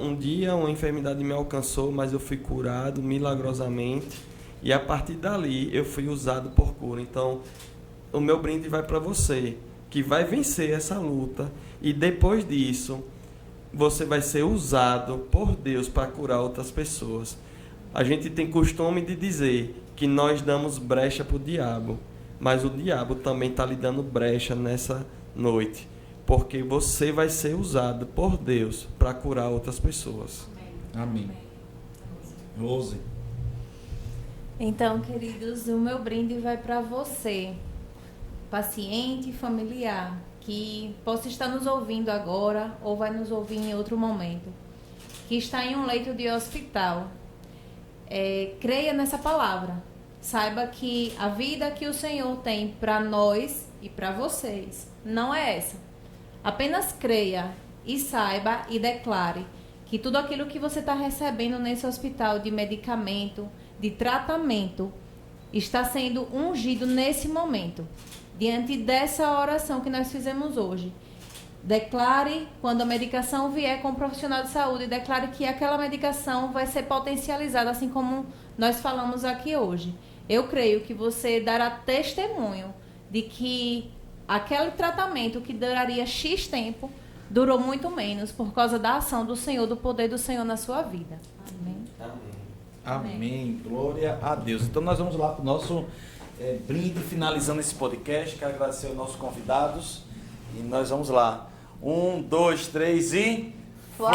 um dia uma enfermidade me alcançou, mas eu fui curado milagrosamente. E a partir dali eu fui usado por cura. Então, o meu brinde vai para você, que vai vencer essa luta. E depois disso, você vai ser usado por Deus para curar outras pessoas. A gente tem costume de dizer que nós damos brecha para o diabo, mas o diabo também está lhe dando brecha nessa noite, porque você vai ser usado por Deus para curar outras pessoas. Amém. Rose? Então, queridos, o meu brinde vai para você, paciente e familiar, que possa estar nos ouvindo agora ou vai nos ouvir em outro momento, que está em um leito de hospital. Creia nessa palavra. Saiba que a vida que o Senhor tem para nós e para vocês não é essa. Apenas creia e saiba e declare que tudo aquilo que você está recebendo nesse hospital de medicamento, de tratamento, está sendo ungido nesse momento. Diante dessa oração que nós fizemos hoje, declare, quando a medicação vier com um profissional de saúde, declare que aquela medicação vai ser potencializada, assim como nós falamos aqui hoje. Eu creio que você dará testemunho de que aquele tratamento que duraria X tempo, durou muito menos por causa da ação do Senhor, do poder do Senhor na sua vida. Amém. Amém. Glória a Deus. Então nós vamos lá para o nosso brinde, finalizando esse podcast. Quero agradecer aos nossos convidados. E nós vamos lá. 1, 2, 3 e... Fly!